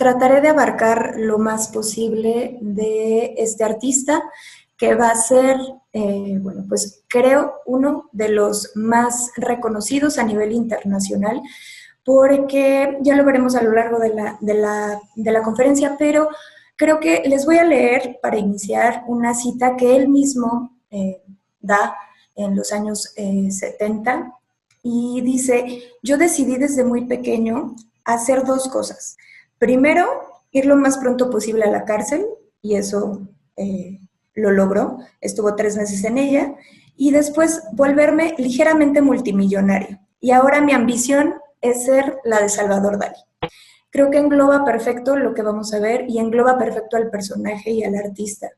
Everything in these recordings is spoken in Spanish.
trataré de abarcar lo más posible de este artista, que va a ser, bueno, pues creo uno de los más reconocidos a nivel internacional, porque ya lo veremos a lo largo de la conferencia, pero creo que les voy a leer para iniciar una cita que él mismo da en los años 70 y dice: yo decidí desde muy pequeño hacer dos cosas. Primero, ir lo más pronto posible a la cárcel, y eso lo logró, estuvo 3 meses en ella, y después volverme ligeramente multimillonario. Y ahora mi ambición es ser la de Salvador Dalí. Creo que engloba perfecto lo que vamos a ver y engloba perfecto al personaje y al artista.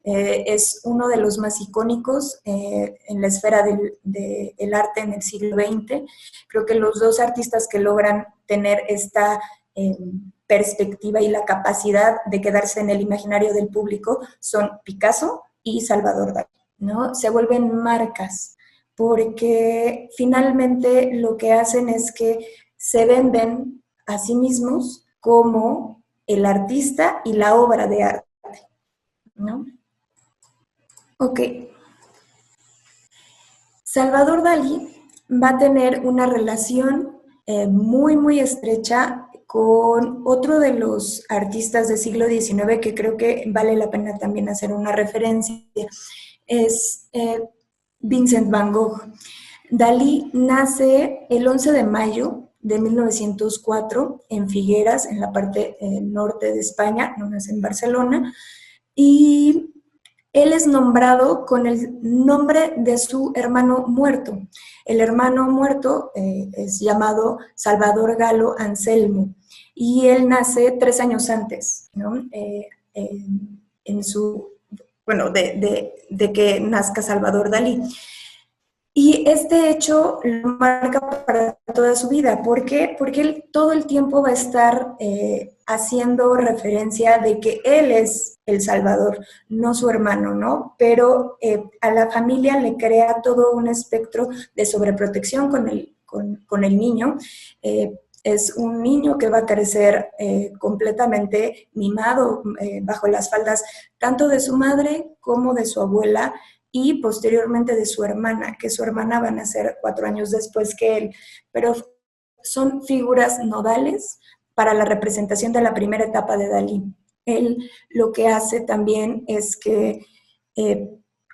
Es uno de los más icónicos en la esfera del arte en el siglo XX. Creo que los dos artistas que logran tener esta perspectiva y la capacidad de quedarse en el imaginario del público son Picasso y Salvador Dalí, ¿no? Se vuelven marcas porque finalmente lo que hacen es que se venden a sí mismos como el artista y la obra de arte, ¿no? Ok. Salvador Dalí va a tener una relación muy, muy estrecha con otro de los artistas del siglo XIX que creo que vale la pena también hacer una referencia. Es Vincent Van Gogh. Dalí nace el 11 de mayo de 1904 en Figueras, en la parte norte de España, no nace en Barcelona, y él es nombrado con el nombre de su hermano muerto. El hermano muerto es llamado Salvador Galo Anselmo, y él nace 3 años antes, ¿no? En su, bueno, de que nazca Salvador Dalí. Y este hecho lo marca para toda su vida. ¿Por qué? Porque él todo el tiempo va a estar haciendo referencia de que él es el Salvador, no su hermano, ¿no? Pero a la familia le crea todo un espectro de sobreprotección con el niño. Es un niño que va a crecer completamente mimado bajo las faldas tanto de su madre como de su abuela, y posteriormente de su hermana, que su hermana va a nacer 4 años después que él, pero son figuras nodales para la representación de la primera etapa de Dalí. Él lo que hace también es que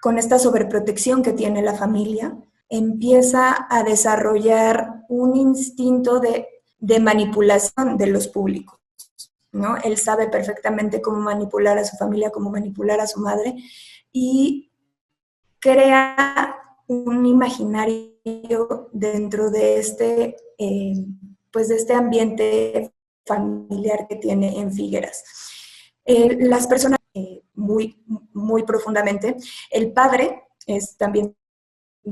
con esta sobreprotección que tiene la familia, empieza a desarrollar un instinto de manipulación de los públicos, ¿no? Él sabe perfectamente cómo manipular a su familia, cómo manipular a su madre, y crea un imaginario dentro de pues de este ambiente familiar que tiene en Figueras. Las personas muy, muy profundamente. El padre es también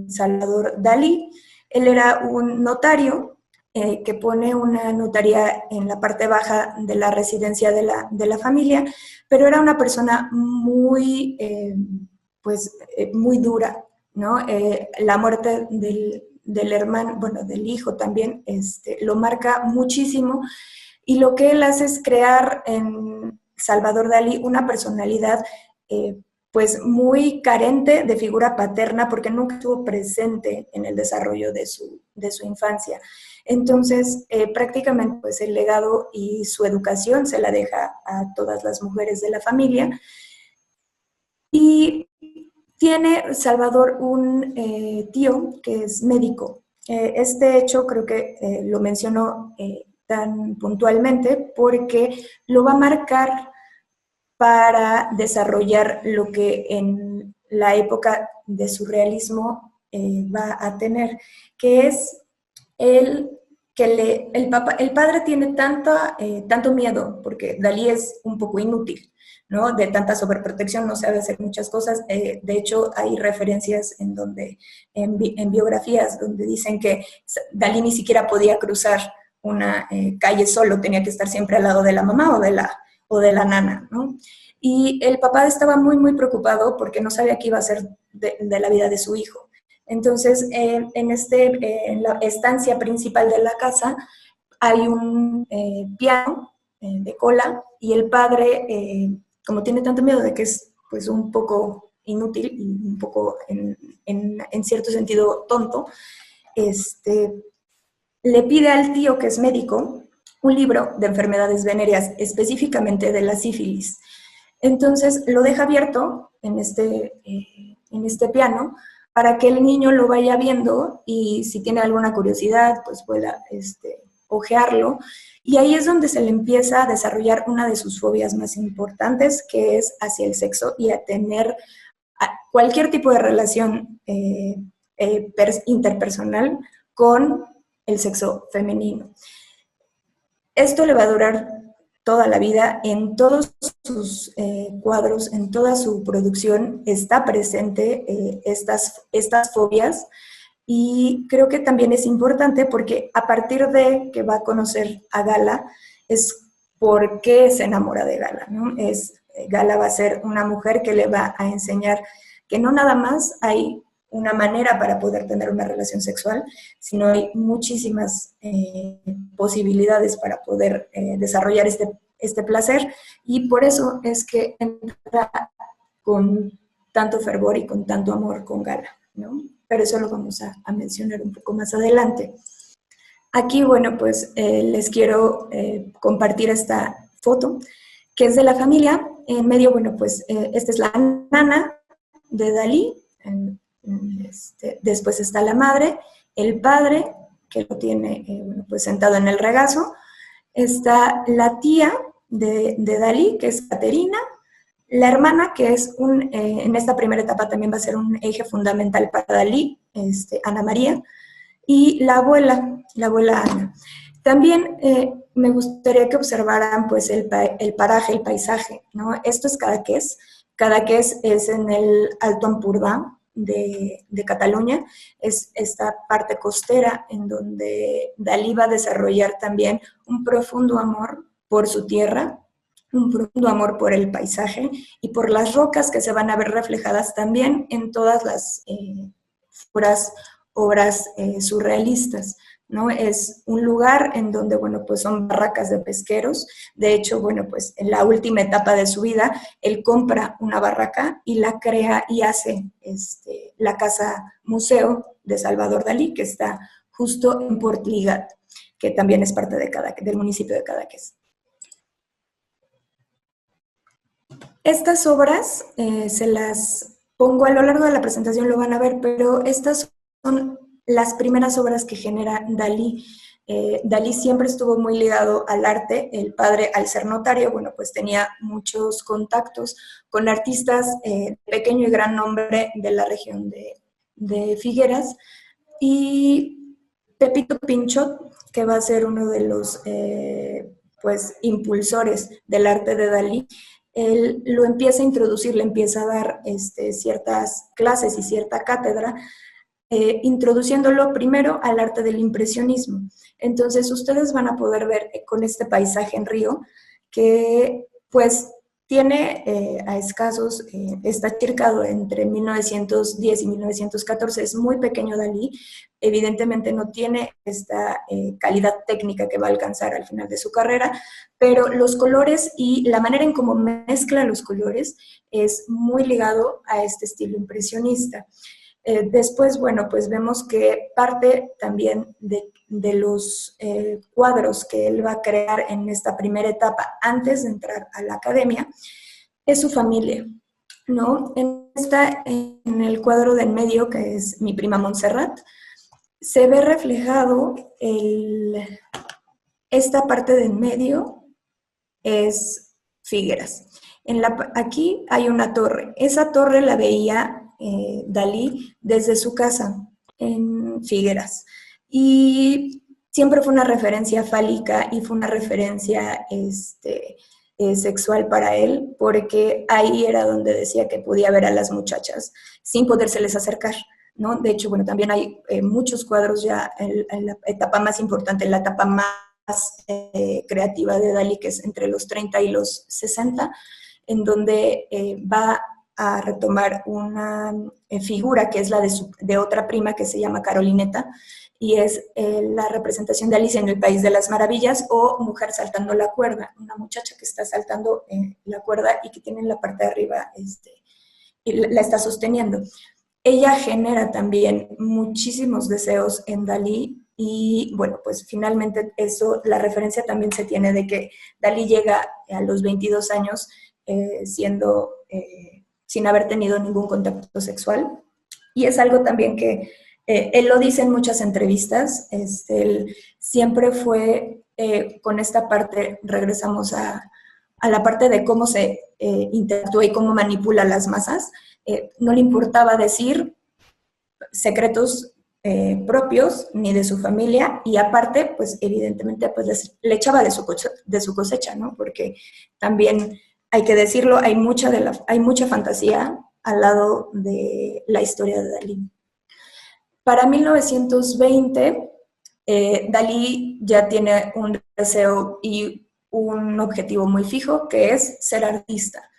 Salvador Dalí. Él era un notario que pone una notaría en la parte baja de la residencia de la familia, pero era una persona muy pues muy dura, ¿no? La muerte del hermano, bueno, del hijo también, lo marca muchísimo, y lo que él hace es crear en Salvador Dalí una personalidad pues muy carente de figura paterna, porque nunca estuvo presente en el desarrollo de su infancia. Entonces, prácticamente pues el legado y su educación se la deja a todas las mujeres de la familia. Y tiene Salvador un tío que es médico. Este hecho creo que lo menciono tan puntualmente porque lo va a marcar para desarrollar lo que en la época de surrealismo va a tener, que es el que el padre tiene tanto miedo, porque Dalí es un poco inútil, ¿no? De tanta sobreprotección, no sabe hacer muchas cosas. De hecho, hay referencias en biografías donde dicen que Dalí ni siquiera podía cruzar una calle solo, tenía que estar siempre al lado de la mamá o de la nana, ¿no? Y el papá estaba muy, muy preocupado porque no sabía qué iba a hacer de la vida de su hijo. Entonces, en la estancia principal de la casa hay un piano de cola, y el padre, como tiene tanto miedo de que es pues un poco inútil y un poco en cierto sentido tonto, le pide al tío, que es médico, un libro de enfermedades venéreas, específicamente de la sífilis. Entonces lo deja abierto en este piano para que el niño lo vaya viendo y si tiene alguna curiosidad, pues pueda ojearlo. Y ahí es donde se le empieza a desarrollar una de sus fobias más importantes, que es hacia el sexo y a tener cualquier tipo de relación interpersonal con el sexo femenino. Esto le va a durar toda la vida. En todos sus cuadros, en toda su producción, está presente estas fobias, y creo que también es importante porque a partir de que va a conocer a Gala, es por qué se enamora de Gala, ¿no? Gala va a ser una mujer que le va a enseñar que no nada más hay una manera para poder tener una relación sexual, sino hay muchísimas posibilidades para poder desarrollar este placer, y por eso es que entra con tanto fervor y con tanto amor con Gala, ¿no? Pero eso lo vamos a mencionar un poco más adelante. Aquí, bueno, pues les quiero compartir esta foto, que es de la familia. En medio, bueno, pues esta es la nana de Dalí, después está la madre, el padre, que lo tiene bueno, pues sentado en el regazo, está la tía de Dalí, que es Caterina, la hermana, que es en esta primera etapa también va a ser un eje fundamental para Dalí, Ana María, y la abuela Ana. También me gustaría que observaran pues el paraje, el paisaje, ¿no? Esto es Cadaqués. Cadaqués es en el Alto Ampurdá de Cataluña, es esta parte costera en donde Dalí va a desarrollar también un profundo amor por su tierra, un profundo amor por el paisaje y por las rocas que se van a ver reflejadas también en todas las obras surrealistas, ¿no? Es un lugar en donde, bueno, pues son barracas de pesqueros. De hecho, bueno, pues en la última etapa de su vida, él compra una barraca y la crea y hace la casa museo de Salvador Dalí, que está justo en Portligat, que también es parte del municipio de Cadaqués. Estas obras se las pongo a lo largo de la presentación, lo van a ver, pero estas son las primeras obras que genera Dalí. Dalí siempre estuvo muy ligado al arte. El padre, al ser notario, bueno, pues tenía muchos contactos con artistas de pequeño y gran nombre de la región de Figueras. Y Pepito Pinchot, que va a ser uno de los pues, impulsores del arte de Dalí, él lo empieza a introducir, le empieza a dar ciertas clases y cierta cátedra, introduciéndolo primero al arte del impresionismo. Entonces ustedes van a poder ver con este paisaje en Río que pues tiene a escasos, está cercado entre 1910 y 1914, es muy pequeño Dalí, evidentemente no tiene esta calidad técnica que va a alcanzar al final de su carrera, pero los colores y la manera en cómo mezcla los colores es muy ligado a este estilo impresionista. Después, bueno, pues vemos que parte también de los cuadros que él va a crear en esta primera etapa, antes de entrar a la academia, es su familia, ¿no? En el cuadro del medio, que es Mi prima Montserrat, se ve reflejado esta parte del medio, es Figueras. Aquí hay una torre. Esa torre la veía Dalí desde su casa en Figueras. Y siempre fue una referencia fálica y fue una referencia sexual para él, porque ahí era donde decía que podía ver a las muchachas sin podérseles acercar, ¿no? De hecho, bueno, también hay muchos cuadros ya en la etapa más importante, en la etapa más creativa de Dalí, que es entre los 30 y los 60, en donde va a retomar una figura que es la de otra prima que se llama Carolineta, y es la representación de Alicia en el País de las Maravillas, o Mujer saltando la cuerda, una muchacha que está saltando la cuerda y que tiene en la parte de arriba, y la está sosteniendo. Ella genera también muchísimos deseos en Dalí, y bueno, pues finalmente eso, la referencia también se tiene de que Dalí llega a los 22 años sin haber tenido ningún contacto sexual, y es algo también que él lo dice en muchas entrevistas. Él siempre fue con esta parte, regresamos a la parte de cómo se interactúa y cómo manipula las masas. No le importaba decir secretos propios ni de su familia, y aparte, pues evidentemente pues, le echaba de su cosecha, ¿no? Porque también hay que decirlo, hay mucha fantasía al lado de la historia de Dalí. Para 1920, Dalí ya tiene un deseo y un objetivo muy fijo, que es ser artista.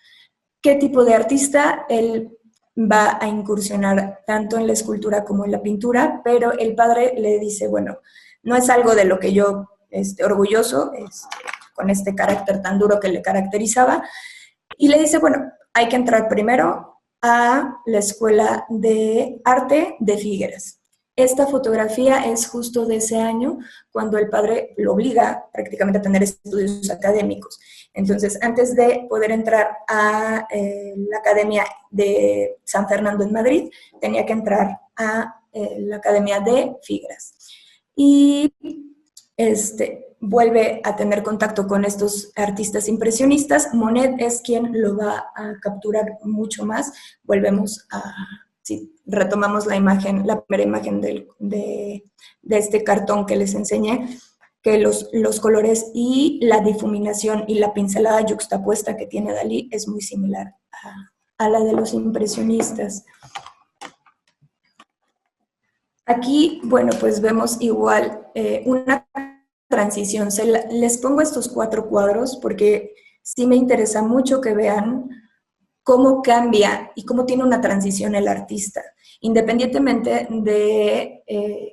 ¿Qué tipo de artista? Él va a incursionar tanto en la escultura como en la pintura, pero el padre le dice, bueno, no es algo de lo que yo orgulloso, con este carácter tan duro que le caracterizaba, y le dice, bueno, hay que entrar primero a la Escuela de Arte de Figueras. Esta fotografía es justo de ese año, cuando el padre lo obliga prácticamente a tener estudios académicos. Entonces, antes de poder entrar a la Academia de San Fernando en Madrid, tenía que entrar a la Academia de Figueras. Y vuelve a tener contacto con estos artistas impresionistas. Monet es quien lo va a capturar mucho más. Volvemos a... Si retomamos la imagen, la primera imagen de este cartón que les enseñé, que los colores y la difuminación y la pincelada yuxtapuesta que tiene Dalí es muy similar a la de los impresionistas. Aquí, bueno, pues vemos igual una transición. Les pongo estos 4 cuadros porque sí me interesa mucho que vean cómo cambia y cómo tiene una transición el artista, independientemente de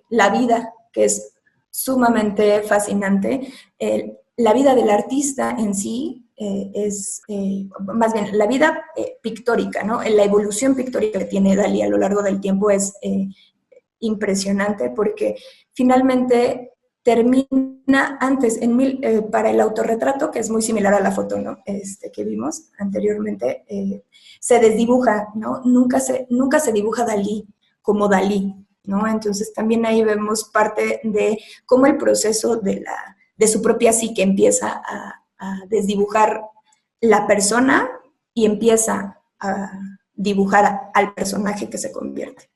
la vida, que es sumamente fascinante. La vida del artista en sí más bien, la vida pictórica, ¿no? La evolución pictórica que tiene Dalí a lo largo del tiempo es impresionante, porque finalmente termina antes, para el autorretrato, que es muy similar a la foto, ¿no? Que vimos anteriormente, se desdibuja, ¿no? Nunca se dibuja Dalí como Dalí, ¿no? Entonces también ahí vemos parte de cómo el proceso de su propia psique empieza a desdibujar la persona y empieza a dibujar al personaje que se convierte.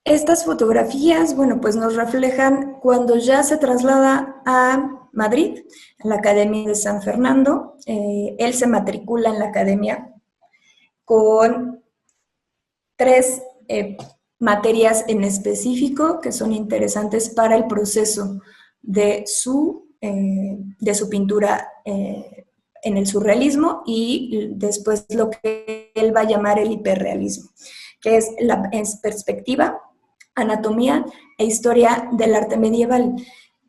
Estas fotografías, bueno, pues nos reflejan cuando ya se traslada a Madrid, a la Academia de San Fernando. Él se matricula en la academia con 3 materias en específico que son interesantes para el proceso de su pintura en el surrealismo, y después lo que él va a llamar el hiperrealismo, que es perspectiva, anatomía e historia del arte medieval.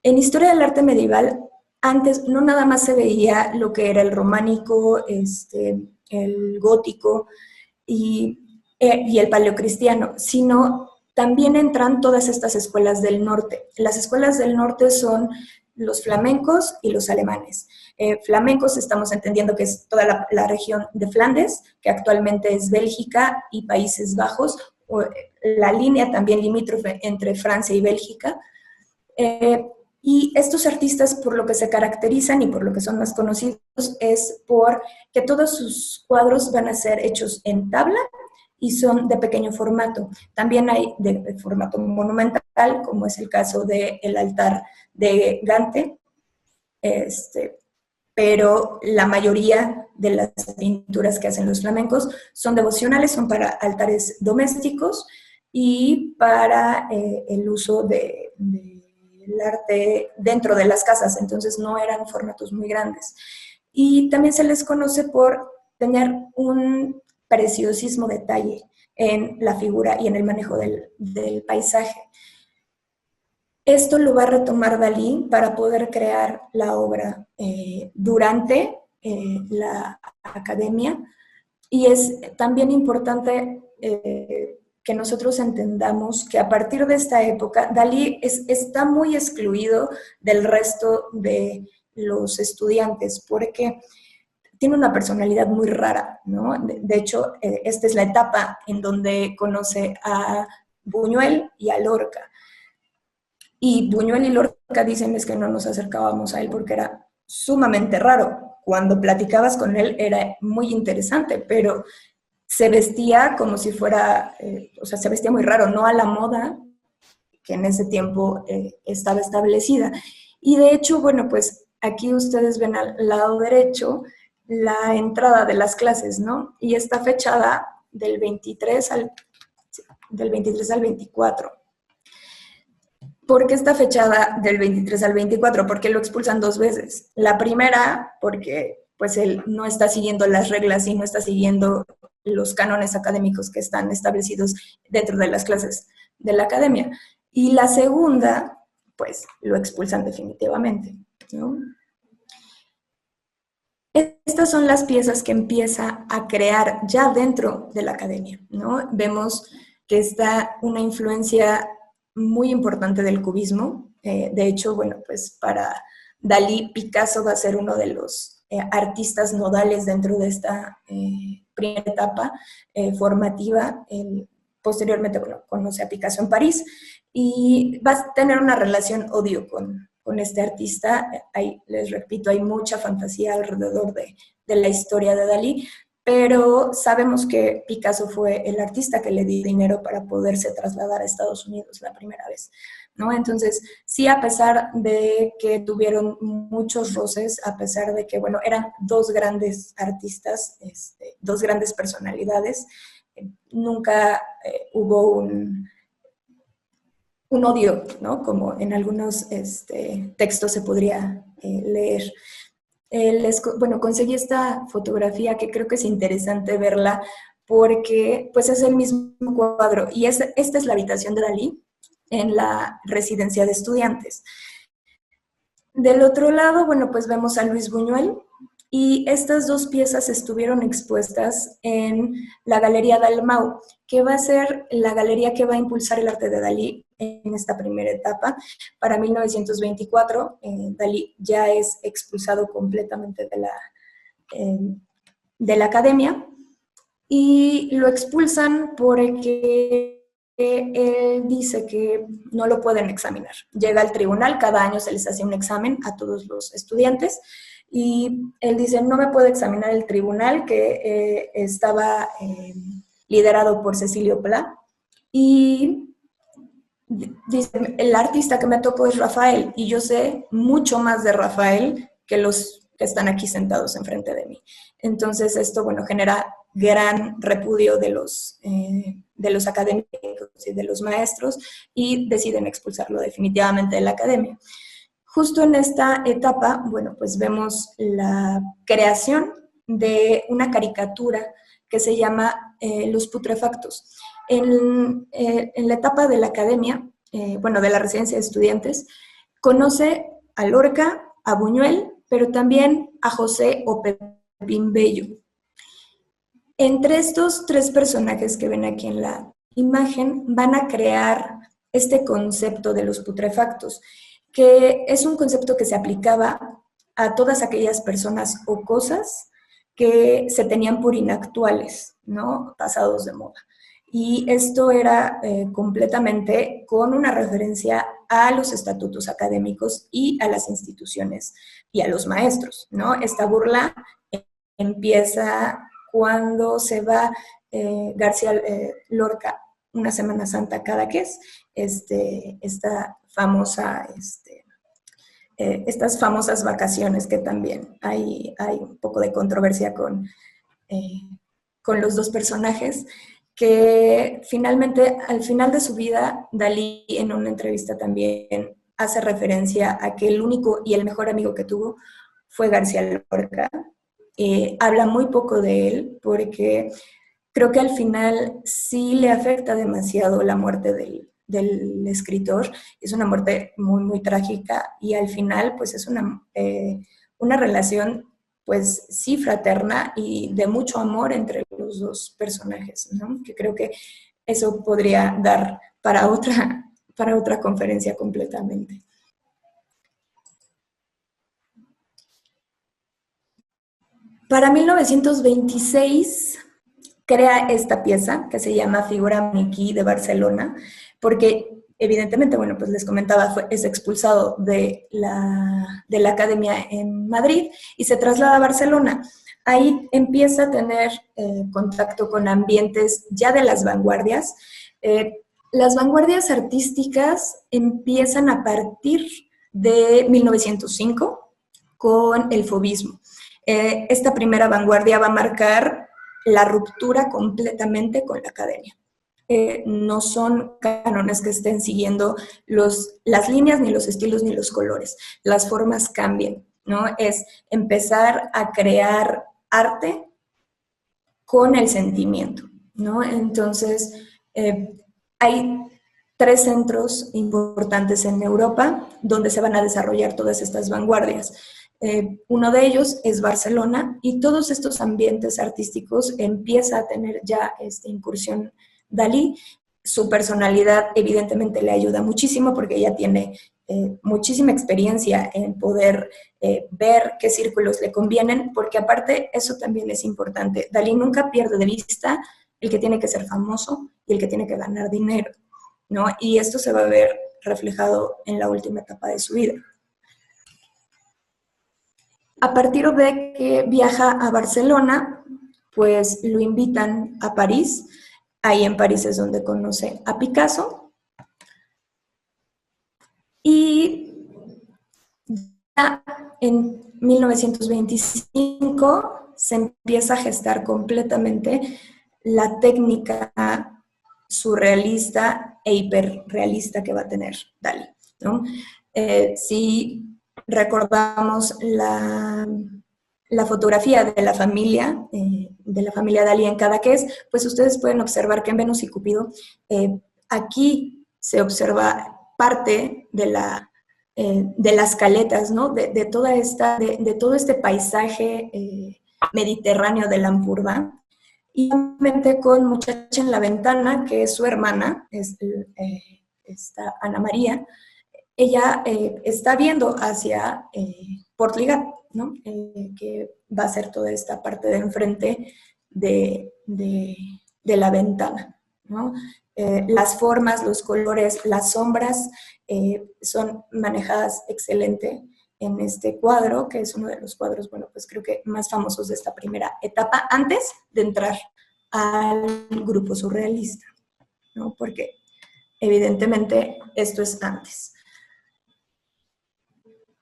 En historia del arte medieval, antes no nada más se veía lo que era el románico, el gótico y el paleocristiano, sino también entran todas estas escuelas del norte. Las escuelas del norte son los flamencos y los alemanes. Flamencos estamos entendiendo que es toda la región de Flandes, que actualmente es Bélgica y Países Bajos, la línea también limítrofe entre Francia y Bélgica. Y estos artistas, por lo que se caracterizan y por lo que son más conocidos, es por que todos sus cuadros van a ser hechos en tabla y son de pequeño formato. También hay de formato monumental, como es el caso del altar de Gante, pero la mayoría de las pinturas que hacen los flamencos son devocionales, son para altares domésticos y para el uso del arte dentro de las casas, entonces no eran formatos muy grandes. y también se les conoce por tener un preciosismo detalle en la figura y en el manejo del paisaje. Esto lo va a retomar Dalí para poder crear la obra durante la academia, y es también importante que nosotros entendamos que a partir de esta época Dalí está muy excluido del resto de los estudiantes porque tiene una personalidad muy rara, ¿no? De hecho, esta es la etapa en donde conoce a Buñuel y a Lorca. Y Buñuel y Lorca dicen es que no nos acercábamos a él porque era sumamente raro. Cuando platicabas con él era muy interesante, pero se vestía como si fuera, o sea, se vestía muy raro, no a la moda que en ese tiempo estaba establecida. Y de hecho, bueno, pues aquí ustedes ven al lado derecho la entrada de las clases, ¿no? Y está fechada del 23 al 24. ¿Por qué está fechada del 23 al 24? Porque lo expulsan 2 veces. La primera, porque pues él no está siguiendo las reglas y no está siguiendo los cánones académicos que están establecidos dentro de las clases de la academia. Y la segunda, pues lo expulsan definitivamente, ¿no? Estas son las piezas que empieza a crear ya dentro de la academia, ¿no? Vemos que está una influencia muy importante del cubismo. De hecho, bueno, pues para Dalí, Picasso va a ser uno de los artistas nodales dentro de esta primera etapa formativa. Posteriormente, bueno, conoce a Picasso en París y va a tener una relación odio con este artista. Les repito, hay mucha fantasía alrededor de la historia de Dalí, pero sabemos que Picasso fue el artista que le dio dinero para poderse trasladar a Estados Unidos la primera vez, ¿no? Entonces, sí, a pesar de que tuvieron muchos roces, a pesar de que, bueno, eran dos grandes artistas, dos grandes personalidades, nunca hubo un odio, ¿no? Como en algunos textos se podría leer. Bueno, conseguí esta fotografía que creo que es interesante verla porque pues es el mismo cuadro y esta es la habitación de Dalí en la residencia de estudiantes. Del otro lado, bueno, pues vemos a Luis Buñuel y estas dos piezas estuvieron expuestas en la Galería Dalmau, que va a ser la galería que va a impulsar el arte de Dalí en esta primera etapa. Para 1924, Dalí ya es expulsado completamente de la academia y lo expulsan porque él dice que no lo pueden examinar. Llega al tribunal, cada año se les hace un examen a todos los estudiantes y él dice, no me puede examinar el tribunal que estaba liderado por Cecilio Pla y dice, el artista que me tocó es Rafael y yo sé mucho más de Rafael que los que están aquí sentados enfrente de mí. Entonces esto, bueno, genera gran repudio de los académicos y de los maestros y deciden expulsarlo definitivamente de la academia. Justo en esta etapa, bueno, pues vemos la creación de una caricatura que se llama Los Putrefactos. En la etapa de la academia, bueno, de la residencia de estudiantes, conoce a Lorca, a Buñuel, pero también a José o Pepín Bello. Entre estos tres personajes que ven aquí en la imagen, van a crear este concepto de los putrefactos, que es un concepto que se aplicaba a todas aquellas personas o cosas que se tenían por inactuales, ¿no? Pasados de moda. Y esto era completamente con una referencia a los estatutos académicos y a las instituciones y a los maestros, ¿no? Esta burla empieza cuando se va García Lorca una Semana Santa cada que es esta famosa, estas famosas vacaciones que también hay un poco de controversia con los dos personajes, que finalmente, al final de su vida, Dalí en una entrevista también hace referencia a que el único y el mejor amigo que tuvo fue García Lorca. Habla muy poco de él porque creo que al final sí le afecta demasiado la muerte del escritor. Es una muerte muy, muy trágica y al final pues es una relación pues sí fraterna y de mucho amor entre los dos personajes, ¿no? Que creo que eso podría dar para otra conferencia completamente. Para 1926 crea esta pieza que se llama Figura Maniquí de Barcelona, porque evidentemente, bueno, pues les comentaba, es expulsado de la academia en Madrid y se traslada a Barcelona. Ahí empieza a tener contacto con ambientes ya de las vanguardias. Las vanguardias artísticas empiezan a partir de 1905 con el fauvismo. Esta primera vanguardia va a marcar la ruptura completamente con la academia. No son cánones que estén siguiendo las líneas, ni los estilos, ni los colores. Las formas cambian, ¿no? Es empezar a crear arte con el sentimiento, ¿no? Entonces, hay tres centros importantes en Europa donde se van a desarrollar todas estas vanguardias. Uno de ellos es Barcelona y todos estos ambientes artísticos empieza a tener ya esta incursión Dalí. Su personalidad evidentemente le ayuda muchísimo porque ella tiene muchísima experiencia en poder ver qué círculos le convienen, porque aparte eso también es importante. Dalí nunca pierde de vista el que tiene que ser famoso y el que tiene que ganar dinero, ¿no? Y esto se va a ver reflejado en la última etapa de su vida. A partir de que viaja a Barcelona, pues lo invitan a París. Ahí en París es donde conoce a Picasso. Y ya en 1925 se empieza a gestar completamente la técnica surrealista e hiperrealista que va a tener Dalí, ¿no? Si recordamos la fotografía de la familia Dalí en Cadaqués, pues ustedes pueden observar que en Venus y Cupido aquí se observa parte de las caletas, ¿no? De todo este paisaje mediterráneo de Lampurda. Y obviamente con Muchacha en la Ventana, que es su hermana, esta Ana María, ella está viendo hacia Portligat, ¿no? Que va a ser toda esta parte de enfrente de la ventana, ¿no? Las formas, los colores, las sombras son manejadas excelente en este cuadro, que es uno de los cuadros, bueno, pues creo que más famosos de esta primera etapa, antes de entrar al grupo surrealista, ¿no? Porque evidentemente esto es antes.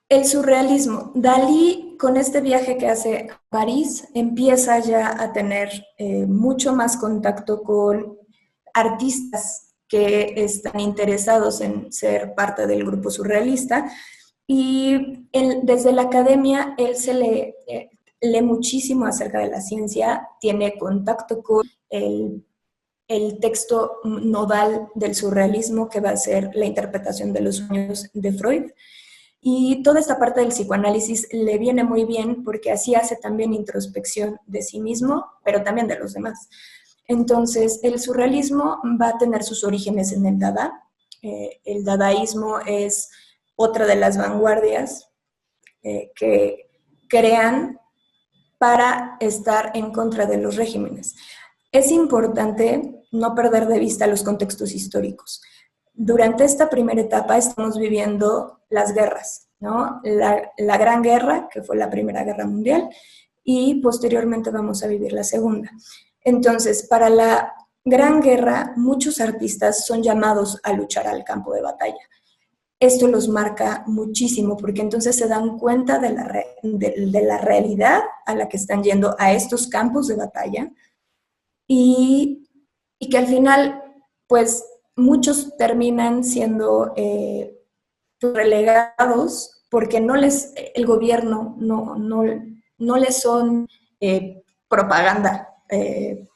El surrealismo. Dalí, con este viaje que hace a París, empieza ya a tener mucho más contacto con artistas que están interesados en ser parte del grupo surrealista. Y desde la academia, él lee muchísimo acerca de la ciencia, tiene contacto con el texto nodal del surrealismo, que va a ser la interpretación de los sueños de Freud. Y toda esta parte del psicoanálisis le viene muy bien porque así hace también introspección de sí mismo, pero también de los demás. Entonces, el surrealismo va a tener sus orígenes en el Dada. El dadaísmo es otra de las vanguardias que crean para estar en contra de los regímenes. Es importante no perder de vista los contextos históricos. Durante esta primera etapa estamos viviendo las guerras, ¿no? La Gran Guerra, que fue la Primera Guerra Mundial, y posteriormente vamos a vivir la Segunda. Entonces, para la Gran Guerra, muchos artistas son llamados a luchar al campo de batalla. Esto los marca muchísimo porque entonces se dan cuenta de la realidad a la que están yendo a estos campos de batalla y que al final, pues, muchos terminan siendo relegados porque el gobierno no les son propaganda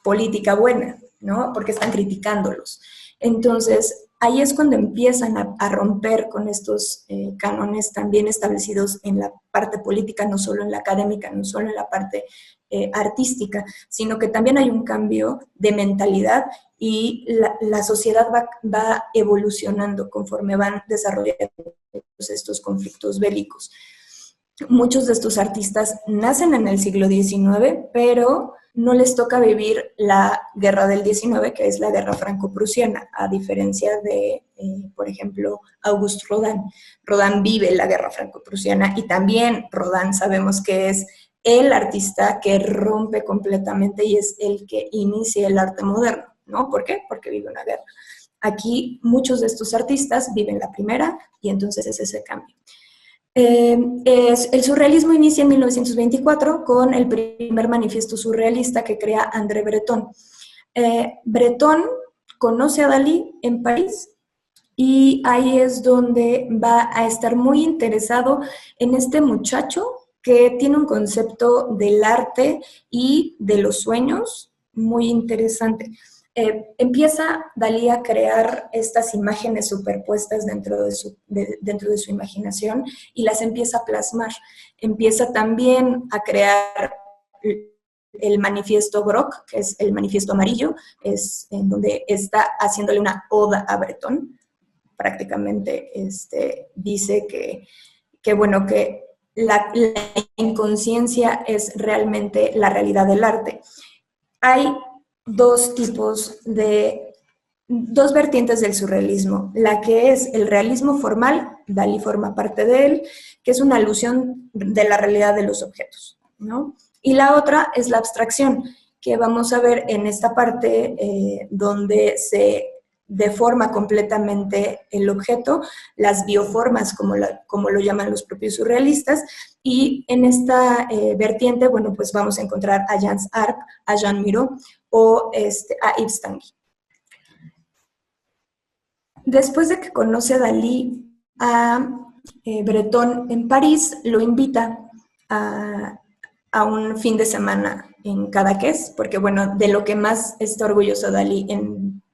política buena, ¿no? Porque están criticándolos. Entonces, ahí es cuando empiezan a romper con estos cánones también establecidos en la parte política, no solo en la académica, no solo en la parte artística, sino que también hay un cambio de mentalidad y la sociedad va evolucionando conforme van desarrollando estos conflictos bélicos. Muchos de estos artistas nacen en el siglo XIX, pero no les toca vivir la guerra del XIX, que es la guerra franco-prusiana, a diferencia de, por ejemplo, Auguste Rodin. Rodin vive la guerra franco-prusiana y también Rodin sabemos que es el artista que rompe completamente y es el que inicia el arte moderno, ¿no? ¿Por qué? Porque vive una guerra. Aquí muchos de estos artistas viven la primera y entonces es ese cambio. El surrealismo inicia en 1924 con el primer manifiesto surrealista que crea André Breton. Breton conoce a Dalí en París y ahí es donde va a estar muy interesado en este muchacho que tiene un concepto del arte y de los sueños muy interesante. Empieza Dalí a crear estas imágenes superpuestas dentro de su imaginación y las empieza a plasmar. Empieza también a crear el manifiesto Groc, que es el manifiesto amarillo, es en donde está haciéndole una oda a Breton. Prácticamente dice que la inconsciencia es realmente la realidad del arte. Hay dos vertientes del surrealismo. La que es el realismo formal, Dalí forma parte de él, que es una alusión de la realidad de los objetos, ¿no? Y la otra es la abstracción, que vamos a ver en esta parte donde se deforma completamente el objeto, las bioformas, como lo llaman los propios surrealistas, y en esta vertiente, bueno, pues vamos a encontrar a Jean Arp, a Jean Miro o a Yves Tanguy. Después de que conoce a Dalí a Breton en París, lo invita a un fin de semana en Cadaqués, porque bueno, de lo que más está orgulloso Dalí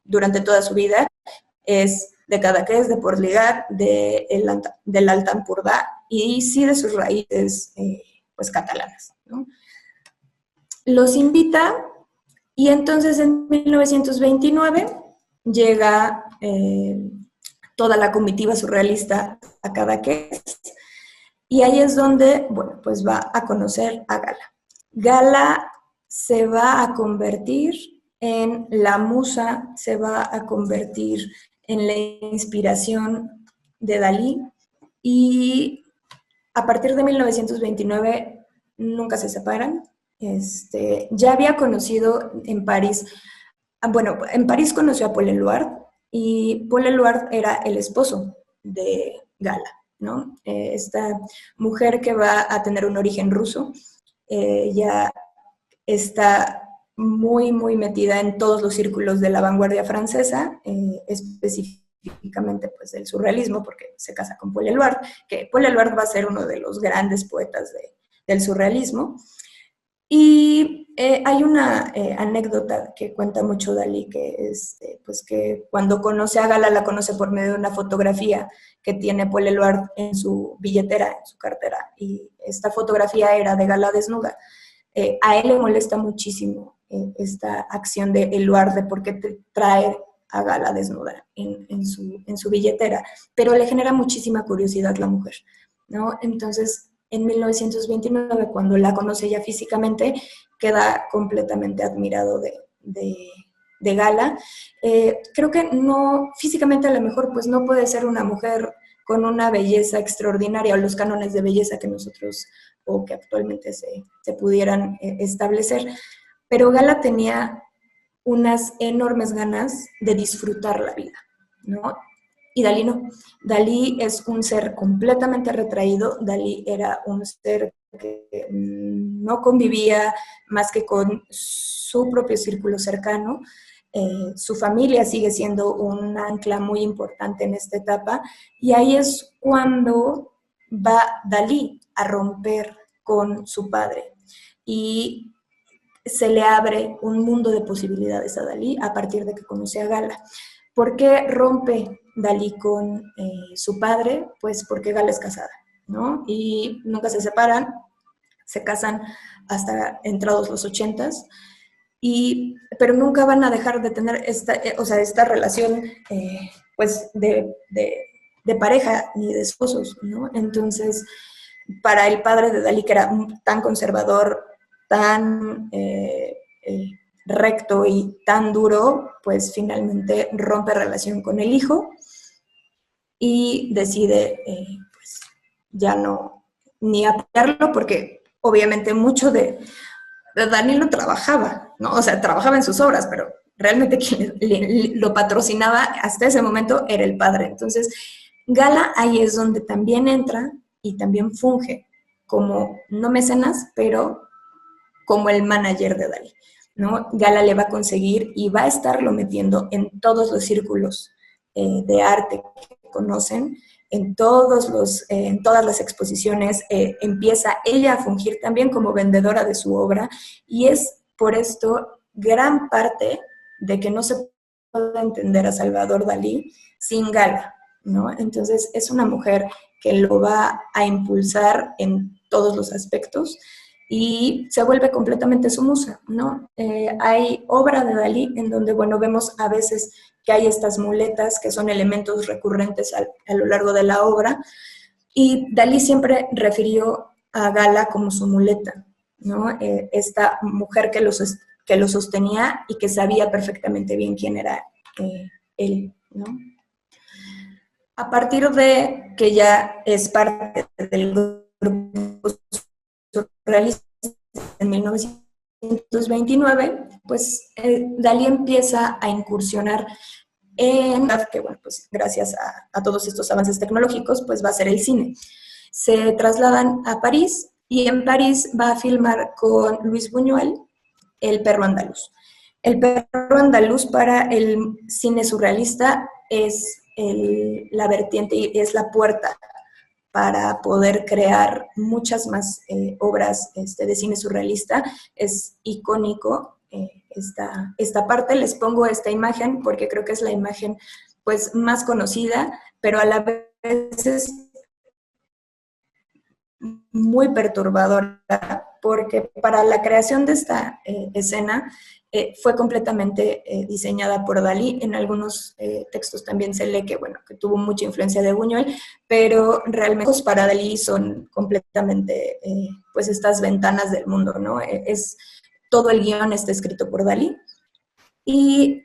durante toda su vida es de Cadaqués, de Portligat, del Alta Empordà y sí de sus raíces pues catalanas, ¿no? Los invita y entonces en 1929 llega toda la comitiva surrealista a Cadaqués y ahí es donde, bueno, pues va a conocer a Gala. Gala se va a convertir en la musa, se va a convertir en la inspiración de Dalí y a partir de 1929 nunca se separan. Ya había conocido en París, bueno, en París conoció a Paul Eluard y Paul Eluard era el esposo de Gala, ¿no? Esta mujer que va a tener un origen ruso, ya está muy, muy metida en todos los círculos de la vanguardia francesa, específicamente pues del surrealismo, porque se casa con Paul Eluard, que Paul Eluard va a ser uno de los grandes poetas del surrealismo. Y hay una anécdota que cuenta mucho Dalí, que es pues que cuando conoce a Gala la conoce por medio de una fotografía que tiene Paul Eluard en su billetera, en su cartera, y esta fotografía era de Gala desnuda. A él le molesta muchísimo esta acción de Eluard de por qué trae a Gala desnuda en su billetera, pero le genera muchísima curiosidad la mujer, ¿no? Entonces, en 1929, cuando la conoce ya físicamente, queda completamente admirado de Gala. Creo que no, físicamente a lo mejor pues no puede ser una mujer con una belleza extraordinaria o los cánones de belleza que nosotros o que actualmente se pudieran establecer, pero Gala tenía unas enormes ganas de disfrutar la vida, ¿no? Y Dalí no. Dalí es un ser completamente retraído. Dalí era un ser que no convivía más que con su propio círculo cercano. Su familia sigue siendo un ancla muy importante en esta etapa. Y ahí es cuando va Dalí a romper con su padre y se le abre un mundo de posibilidades a Dalí a partir de que conoce a Gala. ¿Por qué rompe Dalí con su padre? Pues porque Gala es casada, ¿no? Y nunca se separan, se casan hasta entrados los 80s, pero nunca van a dejar de tener esta relación pues de pareja ni de esposos, ¿no? Entonces, para el padre de Dalí, que era tan conservador, tan recto y tan duro, pues finalmente rompe relación con el hijo y decide pues ya no ni apoyarlo, porque obviamente mucho de Dalí lo trabajaba, ¿no? O sea, trabajaba en sus obras, pero realmente quien lo patrocinaba hasta ese momento era el padre. Entonces, Gala ahí es donde también entra y también funge como, no mecenas, pero como el manager de Dalí, ¿no? Gala le va a conseguir y va a estarlo metiendo en todos los círculos de arte que conocen, en todas las exposiciones, empieza ella a fungir también como vendedora de su obra, y es por esto gran parte de que no se puede entender a Salvador Dalí sin Gala, ¿no? Entonces es una mujer que lo va a impulsar en todos los aspectos y se vuelve completamente su musa, ¿no? Hay obra de Dalí en donde, bueno, vemos a veces que hay estas muletas que son elementos recurrentes a lo largo de la obra, y Dalí siempre refirió a Gala como su muleta, ¿no? Esta mujer que lo sostenía y que sabía perfectamente bien quién era él, ¿no? A partir de que ya es parte del grupo surrealista en 1929, pues Dalí empieza a incursionar en que, bueno, pues gracias a todos estos avances tecnológicos, pues va a ser el cine. Se trasladan a París y en París va a filmar con Luis Buñuel El perro andaluz. El perro andaluz para el cine surrealista es la vertiente y es la puerta para poder crear muchas más obras de cine surrealista. Es icónico esta parte. Les pongo esta imagen porque creo que es la imagen pues más conocida, pero a la vez es muy perturbadora, porque para la creación de esta escena fue completamente diseñada por Dalí. En algunos textos también se lee que, bueno, que tuvo mucha influencia de Buñuel, pero realmente para Dalí son completamente pues estas ventanas del mundo, ¿no? Todo el guión está escrito por Dalí, y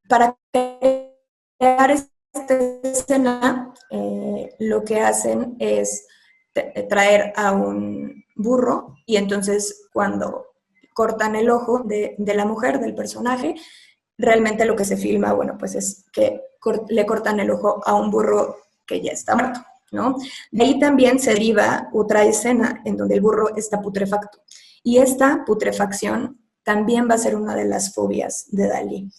para crear esta escena lo que hacen es traer a un burro, y entonces cuando cortan el ojo de la mujer, del personaje, realmente lo que se filma, bueno, pues es que le cortan el ojo a un burro que ya está muerto, ¿no? De ahí también se deriva otra escena en donde el burro está putrefacto, y esta putrefacción también va a ser una de las fobias de Dalí.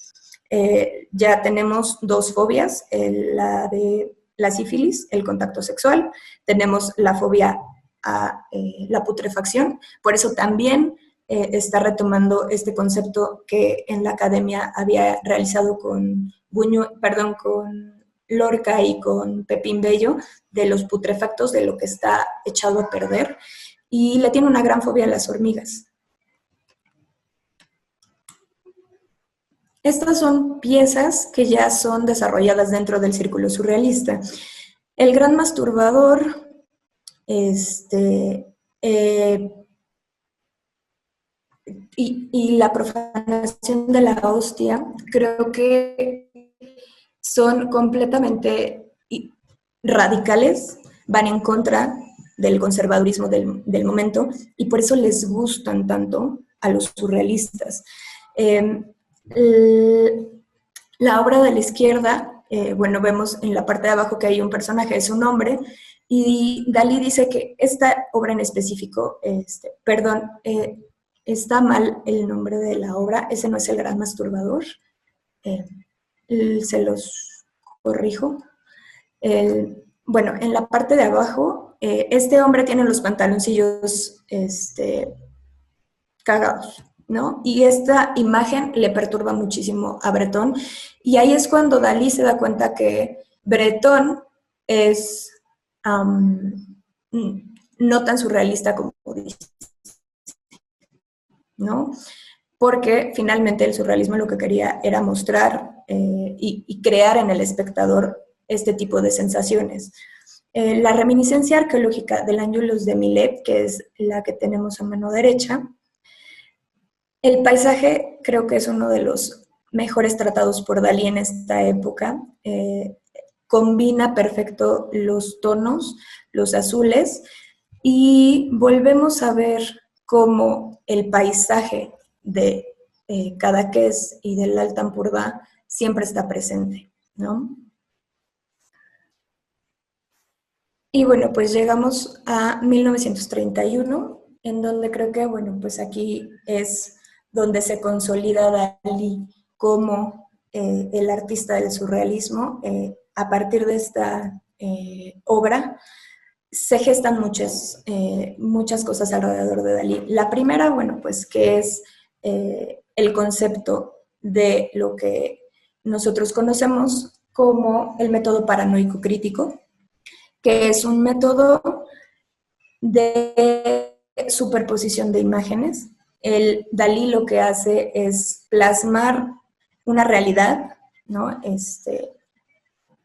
Ya tenemos dos fobias, la de la sífilis, el contacto sexual, tenemos la fobia a la putrefacción, por eso también está retomando este concepto que en la academia había realizado con con Lorca y con Pepín Bello, de los putrefactos, de lo que está echado a perder, y le tiene una gran fobia a las hormigas. Estas son piezas que ya son desarrolladas dentro del círculo surrealista. El gran masturbador, eh, y la profanación de la hostia, creo que son completamente radicales, van en contra del conservadurismo del momento, y por eso les gustan tanto a los surrealistas. La obra de la izquierda, bueno, vemos en la parte de abajo que hay un personaje, es un hombre, y Dalí dice que esta obra en específico, está mal el nombre de la obra, ese no es el gran masturbador, eh, se los corrijo. Bueno, en la parte de abajo este hombre tiene los pantaloncillos cagados, ¿no? Y esta imagen le perturba muchísimo a Breton. Y ahí es cuando Dalí se da cuenta que Breton es no tan surrealista como dice, ¿no? Porque finalmente el surrealismo lo que quería era mostrar y crear en el espectador este tipo de sensaciones. La reminiscencia arqueológica del Ángelus de Millet, que es la que tenemos a mano derecha, el paisaje creo que es uno de los mejores tratados por Dalí en esta época. Combina perfecto los tonos, los azules, y volvemos a ver cómo el paisaje de Cadaqués y del Altampurdá siempre está presente, ¿no? Y bueno, pues llegamos a 1931, en donde creo que, bueno, pues aquí es donde se consolida Dalí como el artista del surrealismo. A partir de esta obra se gestan muchas cosas alrededor de Dalí. La primera, bueno, pues que es el concepto de lo que nosotros conocemos como el método paranoico crítico, que es un método de superposición de imágenes. El Dalí lo que hace es plasmar una realidad, ¿no?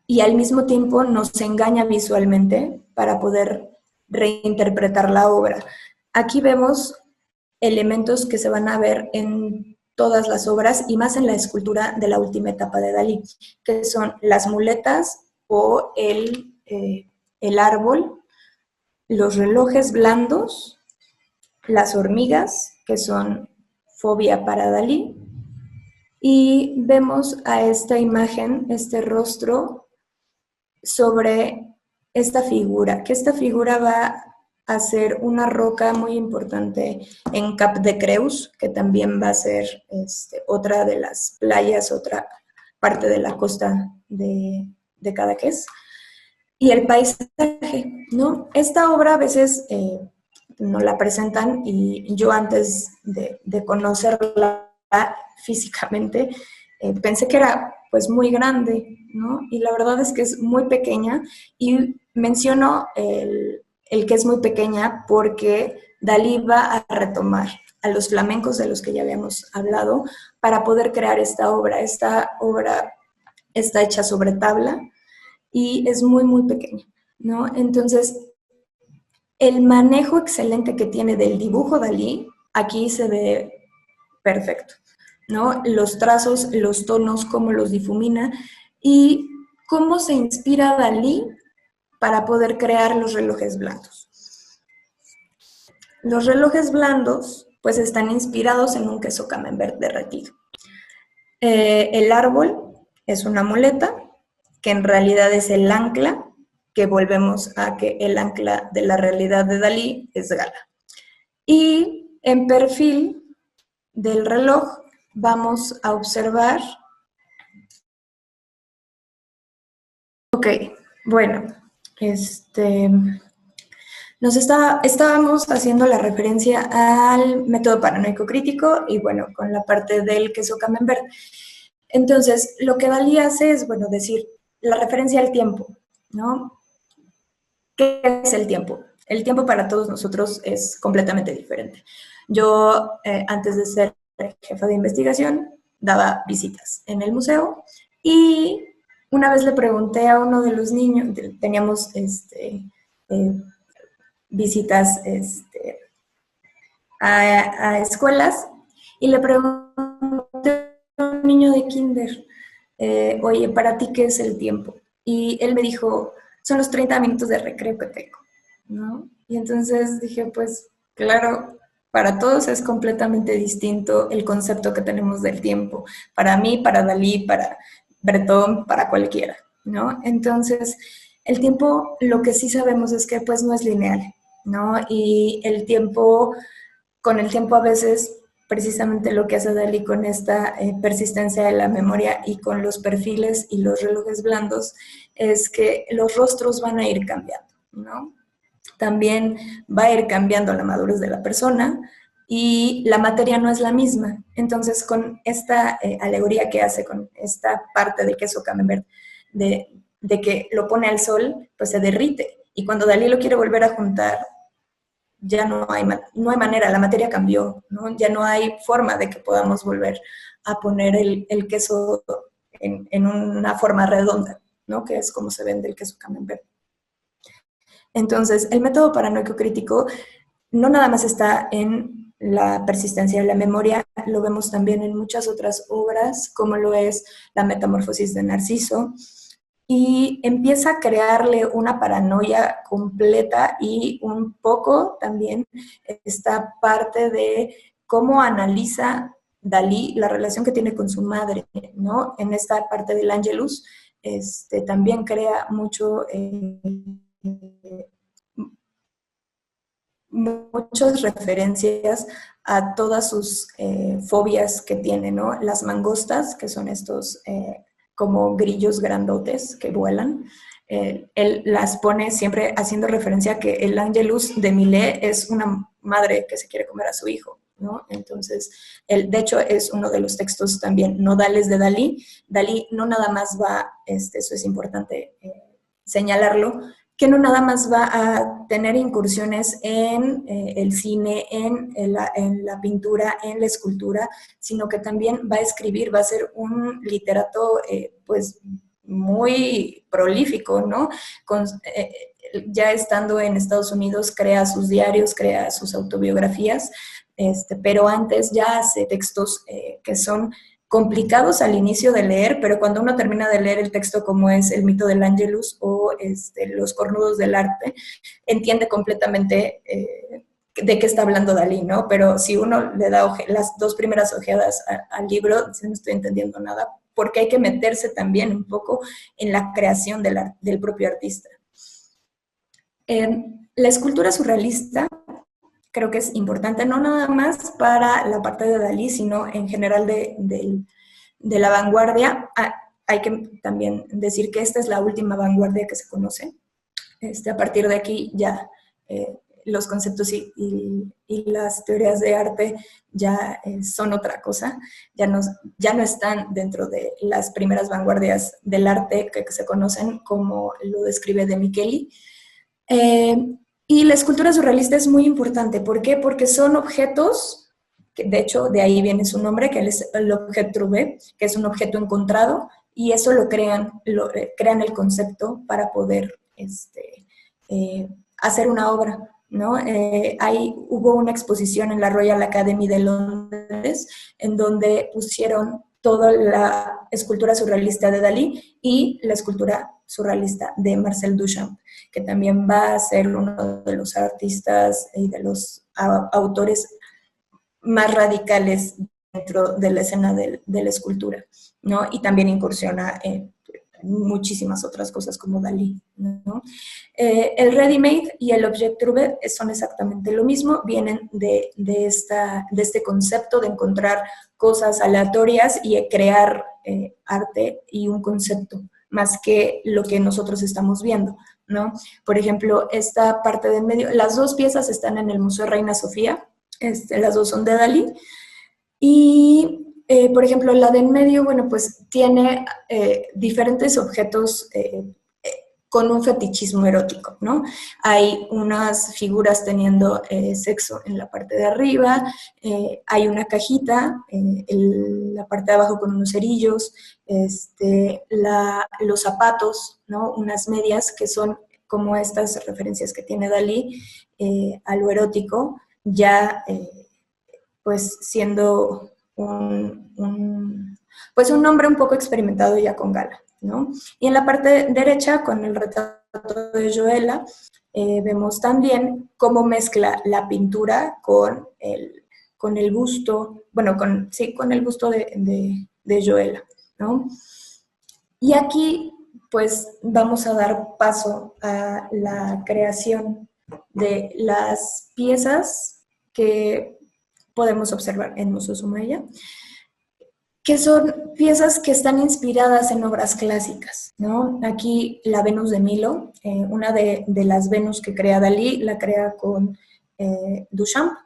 Y al mismo tiempo nos engaña visualmente para poder reinterpretar la obra. Aquí vemos elementos que se van a ver en todas las obras y más en la escultura de la última etapa de Dalí, que son las muletas o el árbol, los relojes blandos, las hormigas, que son fobia para Dalí, y vemos a esta imagen, este rostro, sobre esta figura, que esta figura va a ser una roca muy importante en Cap de Creus, que también va a ser otra de las playas, otra parte de la costa de Cadaqués. Y el paisaje, ¿no? Esta obra a veces no la presentan y yo antes de conocerla físicamente pensé que era pues muy grande, ¿no? Y la verdad es que es muy pequeña y menciono el que es muy pequeña porque Dalí va a retomar a los flamencos de los que ya habíamos hablado para poder crear esta obra. Esta obra está hecha sobre tabla y es muy, muy pequeña, ¿no? Entonces, el manejo excelente que tiene del dibujo Dalí, aquí se ve perfecto, ¿no? Los trazos, los tonos, cómo los difumina y cómo se inspira Dalí para poder crear los relojes blandos. Los relojes blandos, pues, están inspirados en un queso camembert derretido. El árbol es una muleta, que en realidad es el ancla, que volvemos a que el ancla de la realidad de Dalí es Gala. Y en perfil del reloj vamos a observar. Ok, bueno, estábamos haciendo la referencia al método paranoico crítico y bueno, con la parte del queso camembert. Entonces, lo que Dalí hace es, bueno, decir la referencia al tiempo, ¿no? ¿Qué es el tiempo? El tiempo para todos nosotros es completamente diferente. Yo, antes de ser jefa de investigación, daba visitas en el museo y una vez le pregunté a uno de los niños, teníamos visitas a escuelas, y le pregunté a un niño de kinder, oye, ¿para ti qué es el tiempo? Y él me dijo, son los 30 minutos de recreo que tengo, ¿no? Y entonces dije, pues, claro, para todos es completamente distinto el concepto que tenemos del tiempo. Para mí, para Dalí, para Breton, para cualquiera, ¿no? Entonces, el tiempo, lo que sí sabemos es que pues no es lineal, ¿no? Y el tiempo, con el tiempo a veces, precisamente lo que hace Dalí con esta persistencia de la memoria y con los perfiles y los relojes blandos, es que los rostros van a ir cambiando, ¿no? también va a ir cambiando la madurez de la persona y la materia no es la misma. Entonces, con esta alegoría que hace con esta parte del queso camembert, de que lo pone al sol, pues se derrite. Y cuando Dalí lo quiere volver a juntar, ya no hay manera, la materia cambió, ¿no? Ya no hay forma de que podamos volver a poner el queso en una forma redonda, ¿no? Que es como se vende el queso camembert. Entonces, el método paranoico crítico no nada más está en la persistencia de la memoria, lo vemos también en muchas otras obras, como lo es La Metamorfosis de Narciso, y empieza a crearle una paranoia completa y un poco también esta parte de cómo analiza Dalí la relación que tiene con su madre, ¿no? En esta parte del Angelus, también crea muchas referencias a todas sus fobias que tiene, ¿no? Las mangostas, que son estos como grillos grandotes que vuelan, él las pone siempre haciendo referencia a que el Angelus de Millet es una madre que se quiere comer a su hijo, ¿no? Entonces, de hecho, es uno de los textos también nodales de Dalí. Dalí no nada más va, eso es importante señalarlo, que no nada más va a tener incursiones en el cine, en la pintura, en la escultura, sino que también va a escribir, va a ser un literato pues muy prolífico, ¿no? Ya estando en Estados Unidos, crea sus diarios, crea sus autobiografías, pero antes ya hace textos que son complicados al inicio de leer, pero cuando uno termina de leer el texto como es El mito del Angelus o Los cornudos del arte, entiende completamente de qué está hablando Dalí, ¿no? Pero si uno le da las dos primeras ojeadas al libro, no estoy entendiendo nada, porque hay que meterse también un poco en la creación del propio artista. La escultura surrealista creo que es importante, no nada más para la parte de Dalí, sino en general de la vanguardia. Hay que también decir que esta es la última vanguardia que se conoce. A partir de aquí ya los conceptos y las teorías de arte ya son otra cosa, ya no están dentro de las primeras vanguardias del arte que se conocen, como lo describe De Micheli. Y la escultura surrealista es muy importante. ¿Por qué? Porque son objetos, que de hecho de ahí viene su nombre, que es el objet trouvé, que es un objeto encontrado, y eso crean el concepto para poder hacer una obra, ¿no? Hubo una exposición en la Royal Academy de Londres en donde pusieron toda la escultura surrealista de Dalí y la escultura surrealista de Marcel Duchamp, que también va a ser uno de los artistas y de los autores más radicales dentro de la escena de la escultura, ¿no? Y también incursiona en muchísimas otras cosas como Dalí, ¿no? El ready-made y el objet trouvé son exactamente lo mismo, vienen de este concepto de encontrar cosas aleatorias y crear arte y un concepto, más que lo que nosotros estamos viendo, ¿no? Por ejemplo, esta parte del medio, las dos piezas están en el Museo Reina Sofía, las dos son de Dalí, y por ejemplo, la de en medio, bueno, pues tiene diferentes objetos con un fetichismo erótico, ¿no? Hay unas figuras teniendo sexo en la parte de arriba, hay una cajita en la parte de abajo con unos cerillos, los zapatos, ¿no? Unas medias que son como estas referencias que tiene Dalí a lo erótico, ya pues siendo pues un hombre un poco experimentado ya con gala, ¿no? Y en la parte derecha, con el retrato de Joella, vemos también cómo mezcla la pintura con el busto, bueno, con el busto de Joella, ¿no? Y aquí, pues, vamos a dar paso a la creación de las piezas que podemos observar en Museo Soumaya. que son piezas que están inspiradas en obras clásicas, ¿no? Aquí la Venus de Milo, una de las Venus que crea Dalí, la crea con Duchamp,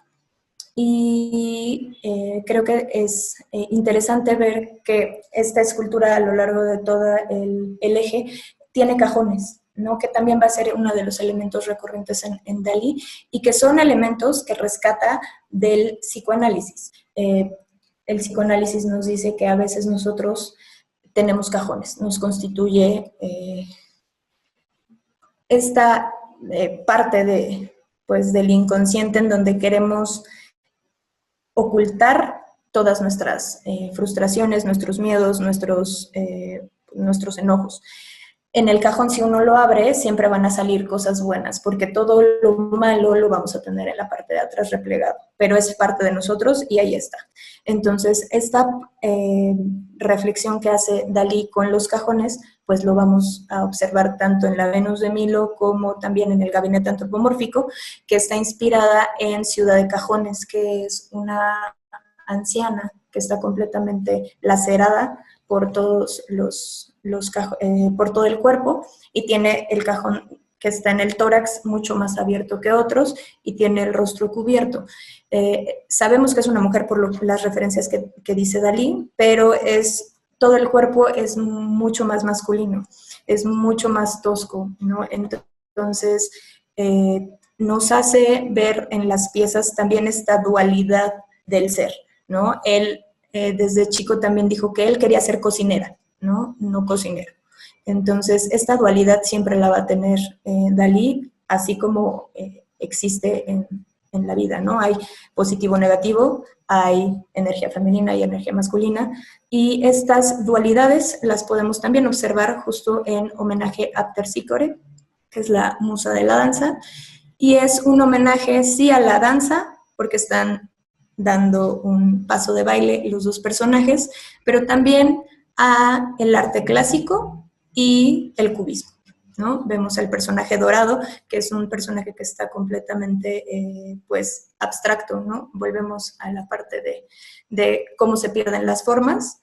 y creo que es interesante ver que esta escultura a lo largo de todo el eje tiene cajones, ¿no? Que también va a ser uno de los elementos recurrentes en Dalí y que son elementos que rescata del psicoanálisis. El psicoanálisis nos dice que a veces nosotros tenemos cajones, nos constituye esta parte pues, del inconsciente en donde queremos ocultar todas nuestras frustraciones, nuestros miedos, nuestros enojos. En el cajón, si uno lo abre, siempre van a salir cosas buenas, porque todo lo malo lo vamos a tener en la parte de atrás replegado, pero es parte de nosotros y ahí está. Entonces, esta reflexión que hace Dalí con los cajones, pues lo vamos a observar tanto en la Venus de Milo como también en el Gabinete Antropomórfico, que está inspirada en Ciudad de Cajones, que es una anciana que está completamente lacerada por todos por todo el cuerpo y tiene el cajón que está en el tórax mucho más abierto que otros y tiene el rostro cubierto. Sabemos que es una mujer por las referencias que dice Dalí, pero todo el cuerpo es mucho más masculino, es mucho más tosco, ¿no? Entonces, nos hace ver en las piezas también esta dualidad del ser, ¿no? Él desde chico también dijo que él quería ser cocinera, ¿no? No cocinero. Entonces, esta dualidad siempre la va a tener Dalí, así como existe en la vida, ¿no? Hay positivo-negativo, hay energía femenina y energía masculina, y estas dualidades las podemos también observar justo en homenaje a Terpsícore, que es la musa de la danza, y es un homenaje, sí, a la danza, porque están dando un paso de baile los dos personajes, pero también a el arte clásico y el cubismo, ¿no? Vemos al personaje dorado, que es un personaje que está completamente, pues, abstracto, ¿no? Volvemos a la parte de cómo se pierden las formas.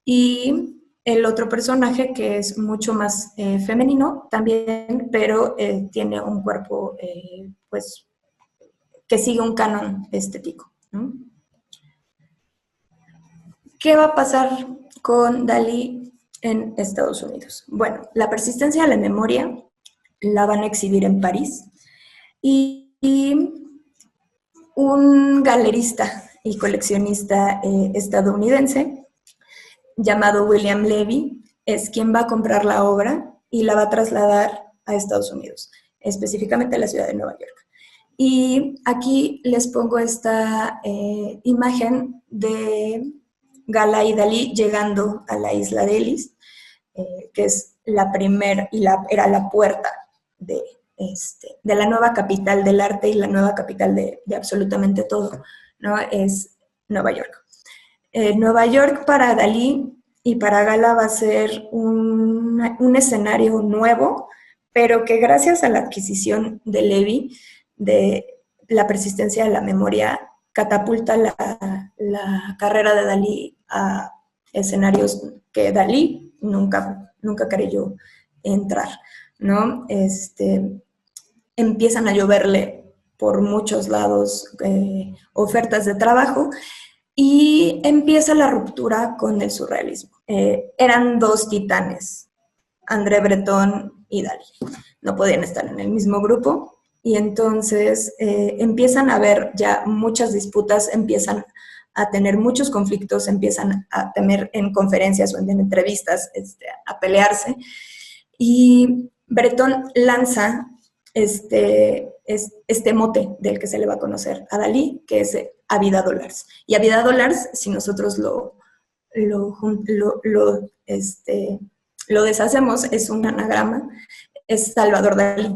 Y el otro personaje que es mucho más femenino también, pero tiene un cuerpo, pues, que sigue un canon estético, ¿no? ¿Qué va a pasar con Dalí en Estados Unidos? Bueno, la persistencia de la memoria la van a exhibir en París y un galerista y coleccionista estadounidense llamado William Levy es quien va a comprar la obra y la va a trasladar a Estados Unidos, específicamente a la ciudad de Nueva York. Y aquí les pongo esta imagen de Gala y Dalí llegando a la isla de Ellis, que es la primera y era la puerta de la nueva capital del arte y la nueva capital de absolutamente todo, ¿no? Es Nueva York. Nueva York para Dalí y para Gala va a ser un escenario nuevo, pero que gracias a la adquisición de Levy, de la persistencia de la memoria, catapulta la carrera de Dalí a escenarios que Dalí nunca creyó entrar, ¿no? Empiezan a lloverle por muchos lados ofertas de trabajo y empieza la ruptura con el surrealismo. Eran dos titanes, André Breton y Dalí. No podían estar en el mismo grupo y entonces empiezan a haber ya muchas disputas, empiezan a tener muchos conflictos, empiezan a tener en conferencias o en entrevistas a pelearse. Y Breton lanza este mote del que se le va a conocer a Dalí, que es a vida dólares. Y a vida dólares, si nosotros lo deshacemos, es un anagrama, es Salvador Dalí,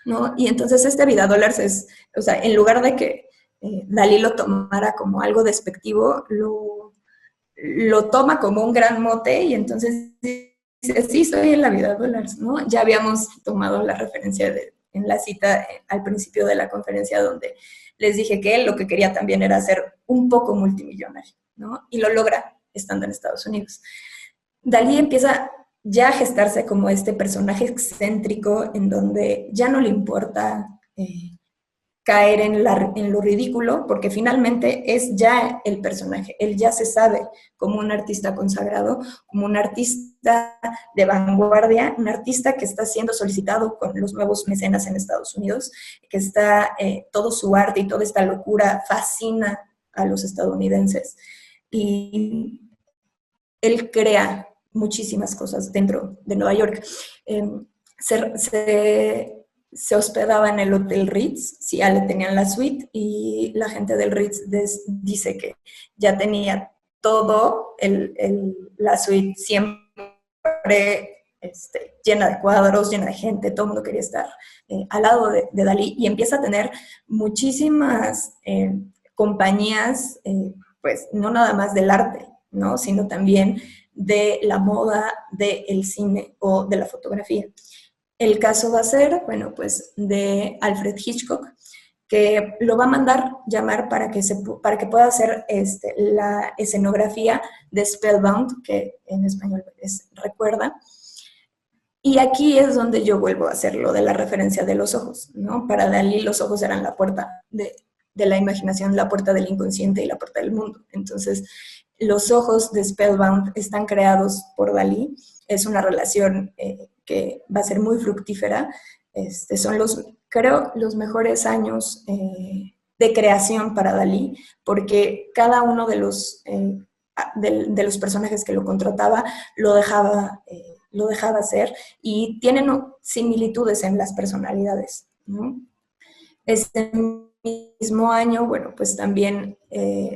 ¿no? Y entonces vida dólares es, o sea, en lugar de que Dalí lo tomara como algo despectivo, lo toma como un gran mote y entonces dice, sí, soy en la vida dólares, ¿no? Ya habíamos tomado la referencia en la cita al principio de la conferencia donde les dije que él lo que quería también era ser un poco multimillonario, ¿no? Y lo logra estando en Estados Unidos. Dalí empieza ya a gestarse como este personaje excéntrico en donde ya no le importa caer en lo ridículo, porque finalmente es ya el personaje, él ya se sabe como un artista consagrado, como un artista de vanguardia, un artista que está siendo solicitado con los nuevos mecenas en Estados Unidos, que está, todo su arte y toda esta locura fascina a los estadounidenses. Y él crea muchísimas cosas dentro de Nueva York. Se, se, se hospedaba en el Hotel Ritz, sí, ya le tenían la suite, y la gente del Ritz dice que ya tenía todo la suite siempre llena de cuadros, llena de gente, todo el mundo quería estar al lado de Dalí, y empieza a tener muchísimas compañías, pues no nada más del arte, ¿no? Sino también de la moda, del cine o de la fotografía. El caso va a ser, bueno, pues de Alfred Hitchcock, que lo va a mandar llamar para que pueda hacer la escenografía de Spellbound, que en español es Recuerda. Y aquí es donde yo vuelvo a hacer lo de la referencia de los ojos, ¿no? Para Dalí los ojos eran la puerta de la imaginación, la puerta del inconsciente y la puerta del mundo. Entonces, los ojos de Spellbound están creados por Dalí. Es una relación que va a ser muy fructífera. Son creo, los mejores años de creación para Dalí, porque cada uno de los personajes que lo contrataba lo dejaba hacer, y tienen similitudes en las personalidades, ¿no? Este mismo año, bueno, pues también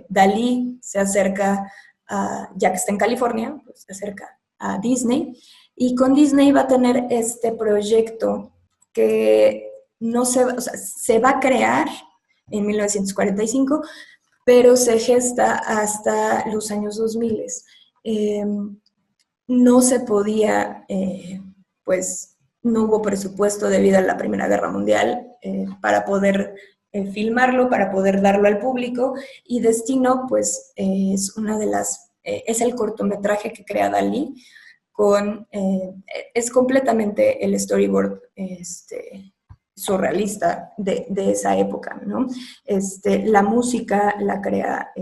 Dalí se acerca, ya que está en California, pues se acerca a Disney, y con Disney va a tener este proyecto que no o sea, se va a crear en 1945, pero se gesta hasta los años 2000. No se podía, pues no hubo presupuesto debido a la Primera Guerra Mundial para poder filmarlo, para poder darlo al público, y Destino, pues es una de es el cortometraje que crea Dalí, es completamente el storyboard surrealista de esa época, ¿no? La música la crea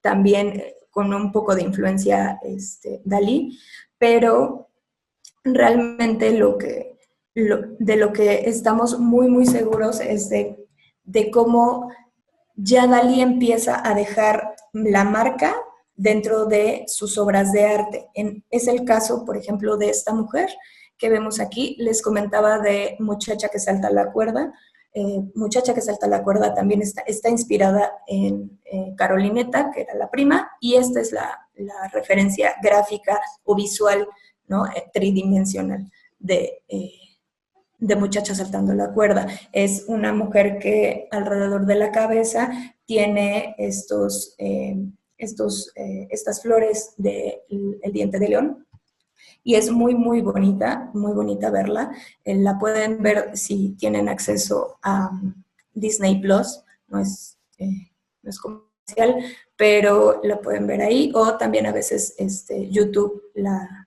también con un poco de influencia Dalí, pero realmente de lo que estamos muy, muy seguros es de cómo ya Dalí empieza a dejar la marca dentro de sus obras de arte. Es el caso, por ejemplo, de esta mujer que vemos aquí. Les comentaba de Muchacha que salta la cuerda. Muchacha que salta la cuerda también está inspirada en Carolineta, que era la prima, y esta es la referencia gráfica o visual, ¿no? Tridimensional de Muchacha saltando la cuerda. Es una mujer que alrededor de la cabeza tiene estas flores del diente de león, y es muy, muy bonita verla. La pueden ver si tienen acceso a Disney Plus, no es comercial, pero la pueden ver ahí, o también a veces YouTube la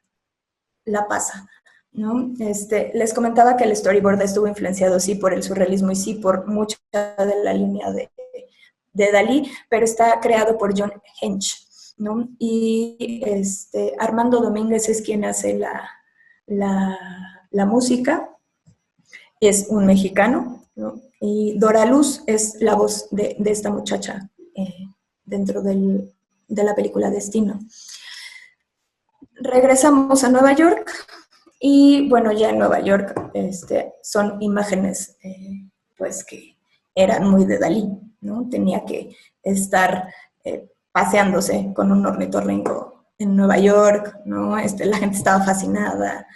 pasa, ¿no? Les comentaba que el storyboard estuvo influenciado sí por el surrealismo y sí por mucha de la línea de Dalí, pero está creado por John Hench, ¿no? Y Armando Domínguez es quien hace la música, es un mexicano, ¿no? Y Dora Luz es la voz de esta muchacha dentro de la película Destino. Regresamos a Nueva York, y bueno, ya en Nueva York son imágenes pues que eran muy de Dalí, ¿no? Tenía que estar paseándose con un ornitorrinco en Nueva York, ¿no? La gente estaba fascinada,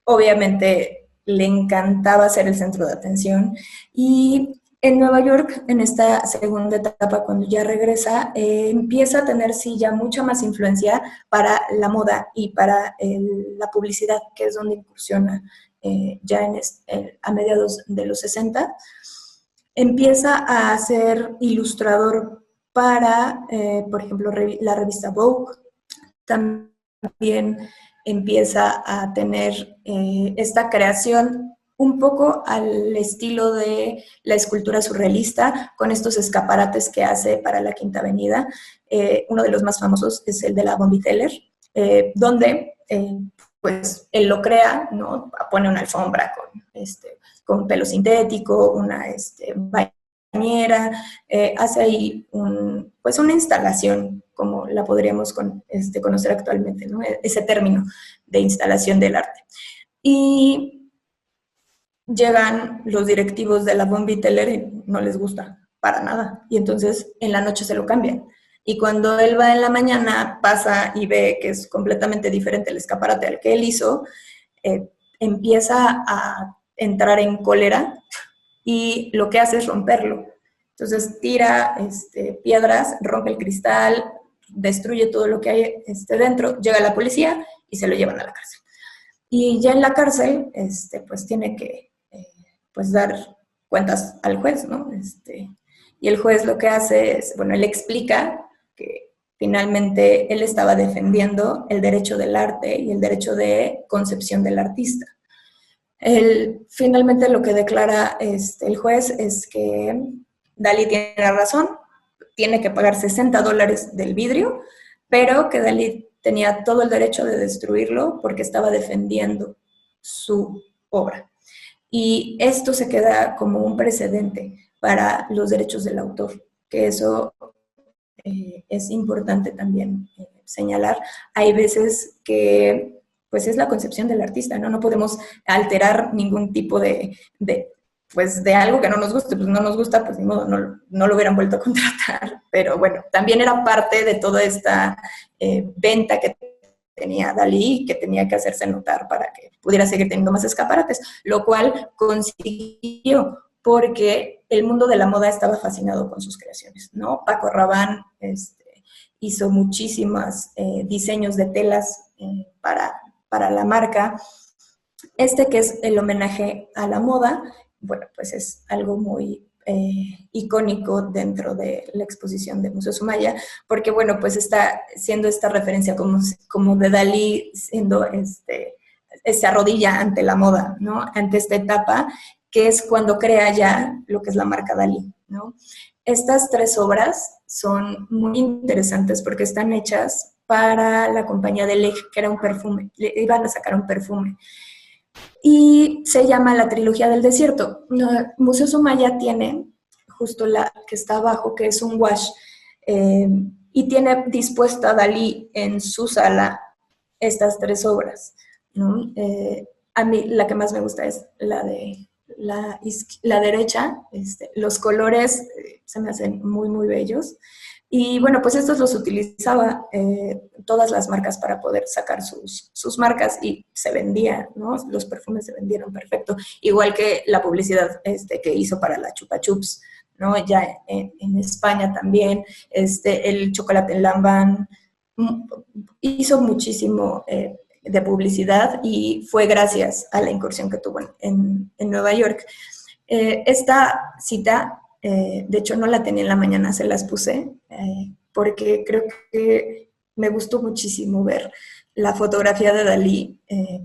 obviamente le encantaba ser el centro de atención, y en Nueva York, en esta segunda etapa, cuando ya regresa, empieza a tener sí ya mucha más influencia para la moda y para la publicidad, que es donde incursiona ya a mediados de los 60. Empieza a ser ilustrador para, por ejemplo, la revista Vogue. También empieza a tener esta creación un poco al estilo de la escultura surrealista, con estos escaparates que hace para la Quinta Avenida. Uno de los más famosos es el de la Von Teller, donde pues él lo crea, ¿no? Pone una alfombra con pelo sintético, una bañera, hace ahí pues una instalación, como la podríamos conocer actualmente, ¿no? Ese término de instalación del arte. Y llegan los directivos de la Von Teller y no les gusta para nada. Y entonces en la noche se lo cambian. Y cuando él va en la mañana, pasa y ve que es completamente diferente el escaparate al que él hizo, empieza a entrar en cólera y lo que hace es romperlo. Entonces tira piedras, rompe el cristal, destruye todo lo que hay dentro, llega la policía y se lo llevan a la cárcel. Y ya en la cárcel, pues tiene que pues dar cuentas al juez, ¿no? Y el juez lo que hace es, bueno, él explica que finalmente él estaba defendiendo el derecho del arte y el derecho de concepción del artista. Finalmente lo que declara el juez es que Dalí tiene razón, tiene que pagar $60 del vidrio, pero que Dalí tenía todo el derecho de destruirlo porque estaba defendiendo su obra. Y esto se queda como un precedente para los derechos del autor, que eso es importante también señalar. Hay veces que pues es la concepción del artista, ¿no? No podemos alterar ningún tipo pues de algo que no nos guste, pues no nos gusta, pues ni modo, no lo hubieran vuelto a contratar. Pero bueno, también era parte de toda esta venta que tenía Dalí, que tenía que hacerse notar para que pudiera seguir teniendo más escaparates, lo cual consiguió porque el mundo de la moda estaba fascinado con sus creaciones, ¿no? Paco Rabanne hizo muchísimos diseños de telas para la marca. Que es el homenaje a la moda, bueno, pues es algo muy icónico dentro de la exposición de Museo Sumaya, porque, bueno, pues está siendo esta referencia como de Dalí, siendo se arrodilla ante la moda, ¿no? Ante esta etapa, que es cuando crea ya lo que es la marca Dalí, ¿no? Estas 3 obras son muy interesantes porque están hechas para la compañía de Lech, que era un perfume, iban a sacar un perfume. Y se llama La Trilogía del Desierto. Museo Sumaya tiene justo la que está abajo, que es un wash, y tiene dispuesta a Dalí en su sala estas 3 obras, ¿no? A mí la que más me gusta es la de la derecha. Los colores se me hacen muy, muy bellos. Y bueno, pues estos los utilizaba todas las marcas para poder sacar sus marcas y se vendía, ¿no? Los perfumes se vendieron perfecto. Igual que la publicidad que hizo para la Chupa Chups, ¿no? Ya en España también, el chocolate en Lanvin hizo muchísimo de publicidad y fue gracias a la incursión que tuvo en Nueva York. Esta cita, de hecho no la tenía en la mañana, se las puse, porque creo que me gustó muchísimo ver la fotografía de Dalí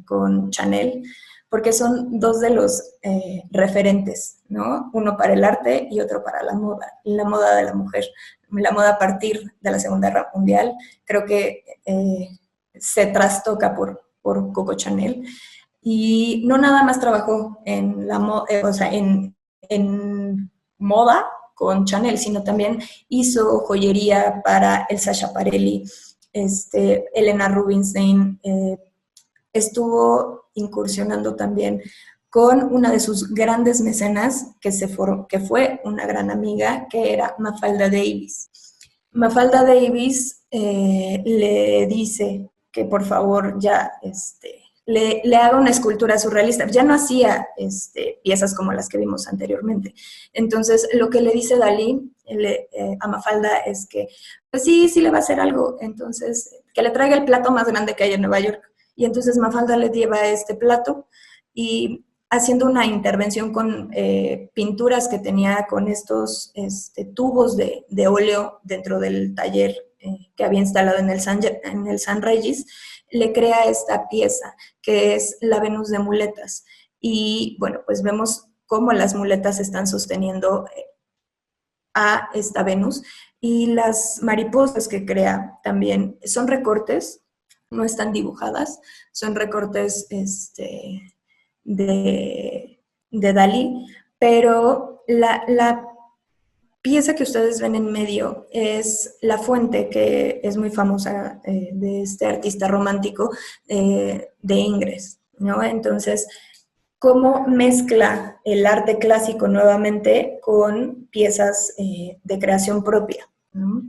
con Chanel, porque son 2 de los referentes, ¿no? Uno para el arte y otro para la moda de la mujer, la moda a partir de la Segunda Guerra Mundial. Creo que se trastoca por Coco Chanel, y no nada más trabajó en en moda con Chanel, sino también hizo joyería para Elsa Schiaparelli, Helena Rubinstein, estuvo incursionando también con una de sus grandes mecenas, que fue una gran amiga, que era Mafalda Davis. Mafalda Davis le dice que por favor ya le haga una escultura surrealista. Ya no hacía piezas como las que vimos anteriormente. Entonces, lo que le dice Dalí a Mafalda es que, pues sí le va a hacer algo. Entonces, que le traiga el plato más grande que hay en Nueva York. Y entonces Mafalda le lleva este plato y haciendo una intervención con pinturas que tenía con estos tubos de óleo dentro del taller que había instalado en el San Regis, le crea esta pieza que es la Venus de muletas. Y bueno, pues vemos cómo las muletas están sosteniendo a esta Venus, y las mariposas que crea también son recortes, no están dibujadas, son recortes de Dalí, pero la pieza que ustedes ven en medio es La Fuente, que es muy famosa, de este artista romántico, de Ingres, ¿no? Entonces, cómo mezcla el arte clásico nuevamente con piezas de creación propia, ¿no?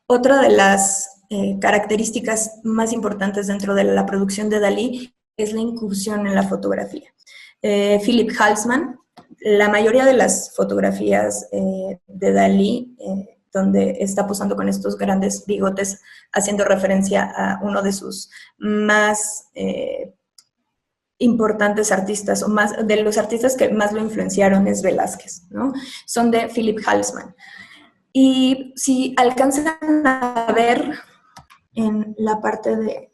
Otra de las características más importantes dentro de la producción de Dalí es la incursión en la fotografía. Philip Halsman, la mayoría de las fotografías de Dalí, donde está posando con estos grandes bigotes, haciendo referencia a uno de sus más importantes artistas, o más de los artistas que más lo influenciaron, es Velázquez, ¿no? Son de Philip Halsman. Y si alcanzan a ver en la parte de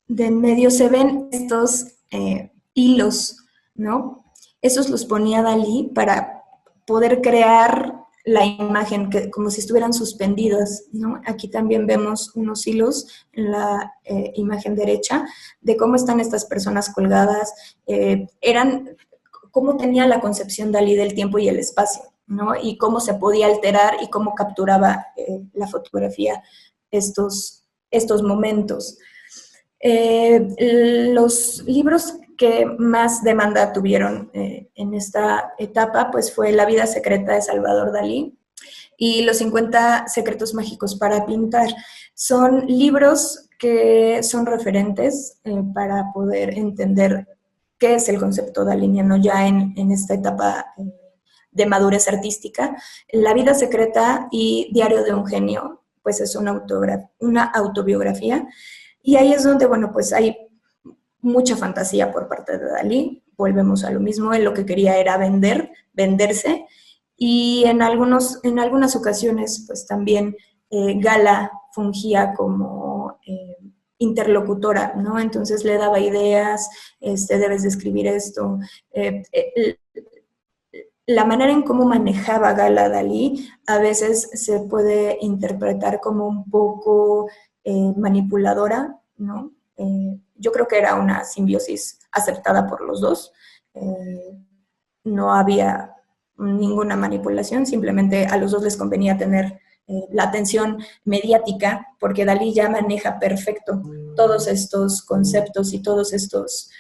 en medio, se ven estos hilos, ¿no? Esos los ponía Dalí para poder crear la imagen, que, como si estuvieran suspendidas, ¿no? Aquí también vemos unos hilos en la imagen derecha de cómo están estas personas colgadas, cómo tenía la concepción Dalí del tiempo y el espacio, ¿no? Y cómo se podía alterar y cómo capturaba la fotografía estos momentos. Los libros que más demanda tuvieron en esta etapa, pues fue La vida secreta de Salvador Dalí y Los 50 secretos mágicos para pintar. Son libros que son referentes para poder entender qué es el concepto daliniano ya en esta etapa de madurez artística. La vida secreta y Diario de un genio, pues es una autobiografía, y ahí es donde, bueno, pues hay mucha fantasía por parte de Dalí. Volvemos a lo mismo, él lo que quería era venderse, y en algunas ocasiones, pues también Gala fungía como interlocutora, ¿no? Entonces le daba ideas, debes de escribir esto. La manera en cómo manejaba Gala Dalí a veces se puede interpretar como un poco manipuladora, ¿no? Yo creo que era una simbiosis aceptada por los dos. No había ninguna manipulación, simplemente a los dos les convenía tener la atención mediática, porque Dalí ya maneja perfecto todos estos conceptos y todas estas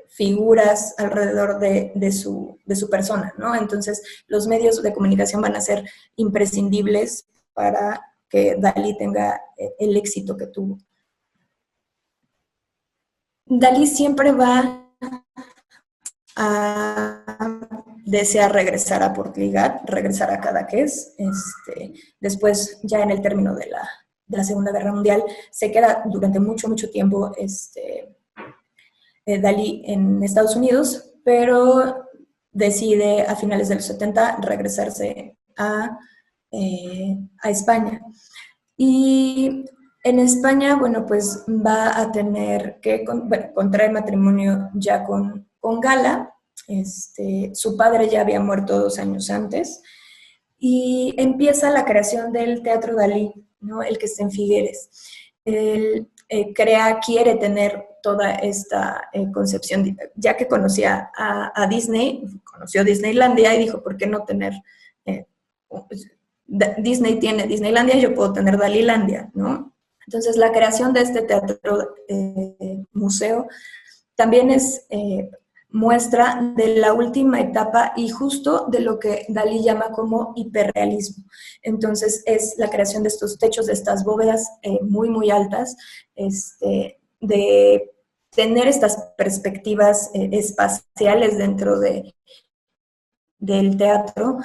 figuras alrededor de su persona, ¿no? Entonces, los medios de comunicación van a ser imprescindibles para que Dalí tenga el éxito que tuvo. Dalí siempre va a desear regresar a Portligat, regresar a Cadaqués. Después, ya en el término de la Segunda Guerra Mundial, se queda durante mucho, mucho tiempo Dalí en Estados Unidos, pero decide a finales de los 70 regresarse a España. Y en España, bueno, pues va a tener que contraer matrimonio ya con Gala. Su padre ya había muerto 2 años antes, y empieza la creación del Teatro Dalí, ¿no? El que está en Figueres. Él quiere tener toda esta concepción, ya que conocía a Disney, conoció Disneylandia y dijo, ¿por qué no tener? Disney tiene Disneylandia, yo puedo tener Dalilandia, ¿no? Entonces, la creación de este teatro museo también es muestra de la última etapa y justo de lo que Dalí llama como hiperrealismo. Entonces, es la creación de estos techos, de estas bóvedas muy, muy altas, de tener estas perspectivas espaciales dentro del teatro.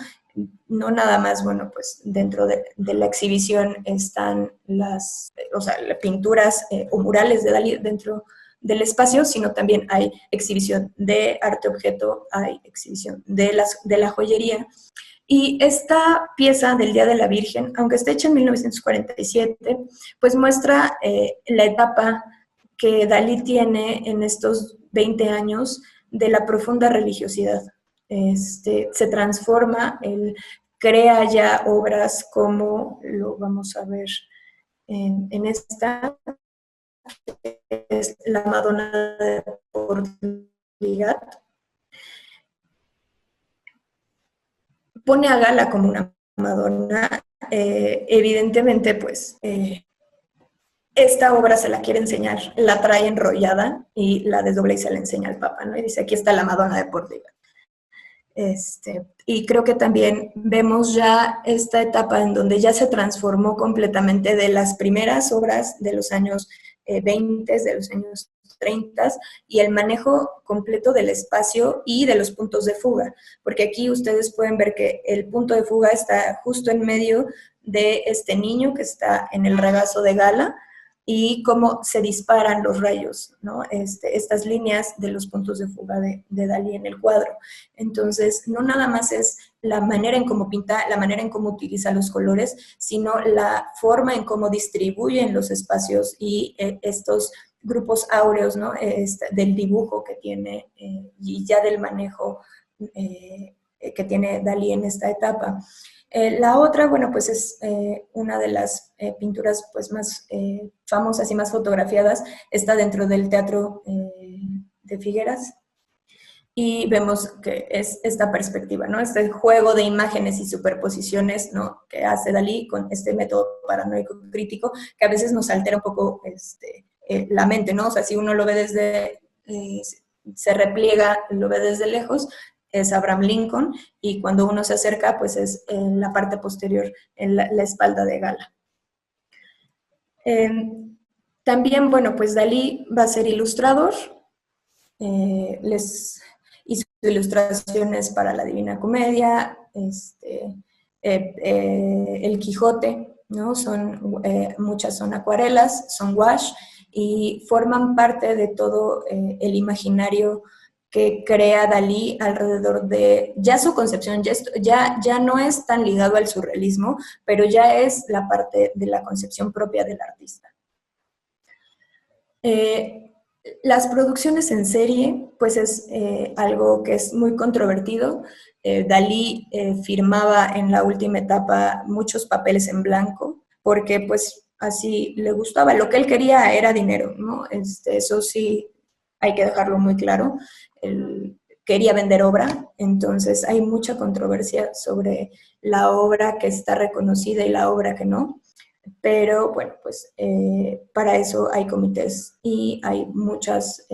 No nada más, bueno, pues dentro de la exhibición están las pinturas o murales de Dalí dentro del espacio, sino también hay exhibición de arte objeto, hay exhibición de la joyería. Y esta pieza del Día de la Virgen, aunque está hecha en 1947, pues muestra la etapa que Dalí tiene en estos 20 años de la profunda religiosidad. Se transforma, él crea ya obras como, lo vamos a ver en esta, es la Madonna de Portligat. Pone a Gala como una Madonna, evidentemente pues esta obra se la quiere enseñar, la trae enrollada y la desdobla y se la enseña al Papa, ¿no? Y dice, aquí está la Madonna de Portugal. Y creo que también vemos ya esta etapa en donde ya se transformó completamente de las primeras obras de los años 20, de los años 30, y el manejo completo del espacio y de los puntos de fuga, porque aquí ustedes pueden ver que el punto de fuga está justo en medio de este niño que está en el regazo de Gala, y cómo se disparan los rayos, ¿no? Estas líneas de los puntos de fuga de Dalí en el cuadro. Entonces, no nada más es la manera en cómo pinta, la manera en cómo utiliza los colores, sino la forma en cómo distribuyen los espacios y estos grupos áureos, ¿no? Del dibujo que tiene y ya del manejo que tiene Dalí en esta etapa. La otra, bueno, pues es una de las pinturas pues, más famosas y más fotografiadas, está dentro del Teatro de Figueras, y vemos que es esta perspectiva, ¿no? Este juego de imágenes y superposiciones, ¿no? Que hace Dalí con este método paranoico crítico, que a veces nos altera un poco la mente, ¿no? O sea, si uno lo ve desde, se repliega, lo ve desde lejos, es Abraham Lincoln, y cuando uno se acerca, pues es en la parte posterior, en la espalda de Gala. También, bueno, pues Dalí va a ser ilustrador, les hizo ilustraciones para la Divina Comedia, El Quijote, ¿no? Muchas son acuarelas, son wash, y forman parte de todo el imaginario que crea Dalí alrededor de, ya su concepción, ya no es tan ligado al surrealismo, pero ya es la parte de la concepción propia del artista. Las producciones en serie, pues es algo que es muy controvertido. Dalí firmaba en la última etapa muchos papeles en blanco, porque pues así le gustaba. Lo que él quería era dinero, ¿no? Eso sí, hay que dejarlo muy claro. Él quería vender obra, entonces hay mucha controversia sobre la obra que está reconocida y la obra que no. Pero bueno, pues para eso hay comités y hay muchas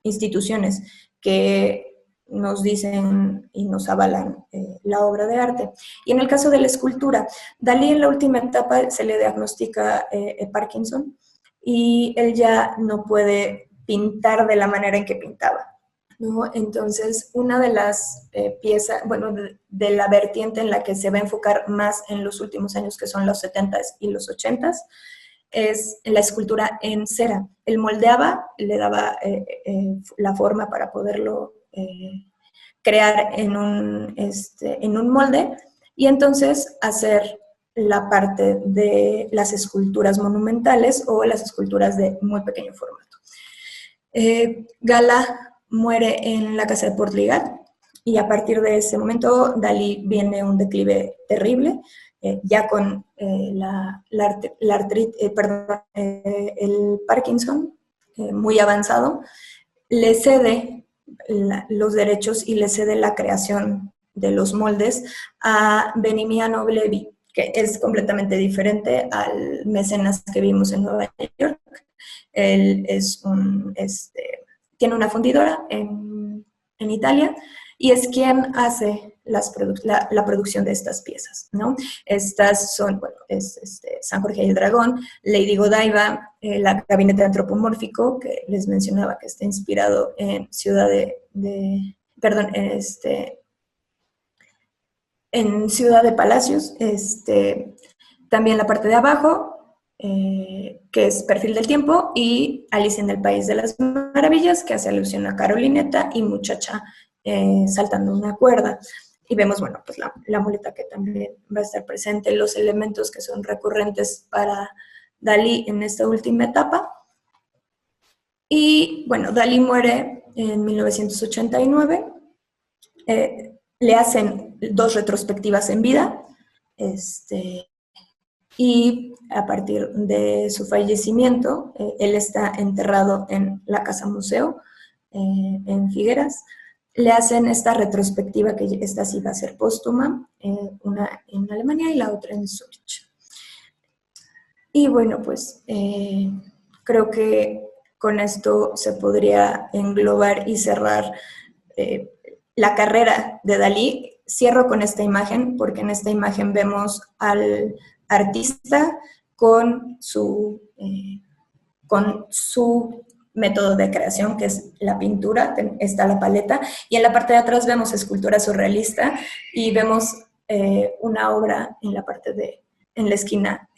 instituciones que nos dicen y nos avalan la obra de arte. Y en el caso de la escultura, Dalí en la última etapa se le diagnostica Parkinson, y él ya no puede pintar de la manera en que pintaba, ¿no? Entonces, una de las piezas, bueno, de la vertiente en la que se va a enfocar más en los últimos años, que son los 70s y los 80s, es la escultura en cera. Él moldeaba, le daba la forma para poderlo crear en un molde, y entonces hacer la parte de las esculturas monumentales o las esculturas de muy pequeño formato. Gala muere en la casa de Portligat, y a partir de ese momento Dalí viene un declive terrible, ya con el Parkinson muy avanzado. Le cede los derechos y le cede la creación de los moldes a Benimiano Levi, que es completamente diferente al mecenas que vimos en Nueva York. Él tiene una fundidora en Italia, y es quien hace la producción de estas piezas, ¿no? Estas son, bueno, San Jorge y el Dragón, Lady Godiva, la Gabinete Antropomórfico, que les mencionaba que está inspirado en en Ciudad de Palacios, también la parte de abajo, que es Perfil del Tiempo, y Alicia en el País de las Maravillas, que hace alusión a Carolineta, y Muchacha saltando una cuerda. Y vemos, bueno, pues la muleta que también va a estar presente, los elementos que son recurrentes para Dalí en esta última etapa. Y bueno, Dalí muere en 1989, le hacen 2 retrospectivas en vida, y a partir de su fallecimiento, él está enterrado en la Casa Museo, en Figueras. Le hacen esta retrospectiva, que esta sí va a ser póstuma, una en Alemania y la otra en Zurich. Y bueno, pues creo que con esto se podría englobar y cerrar la carrera de Dalí. Cierro con esta imagen, porque en esta imagen vemos al artista con su método de creación, que es la pintura, está la paleta, y en la parte de atrás vemos escultura surrealista, y vemos una obra en la parte en la esquina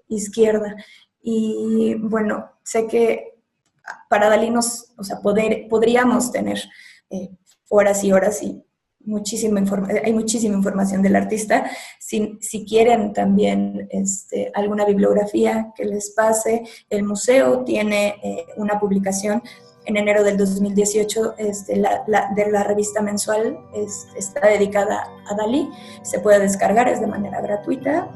izquierda. Y bueno, sé que para Dalí podríamos tener horas y horas, y hay muchísima información del artista. Si quieren también alguna bibliografía que les pase, el museo tiene una publicación en enero del 2018 de la revista mensual, está dedicada a Dalí, se puede descargar, es de manera gratuita.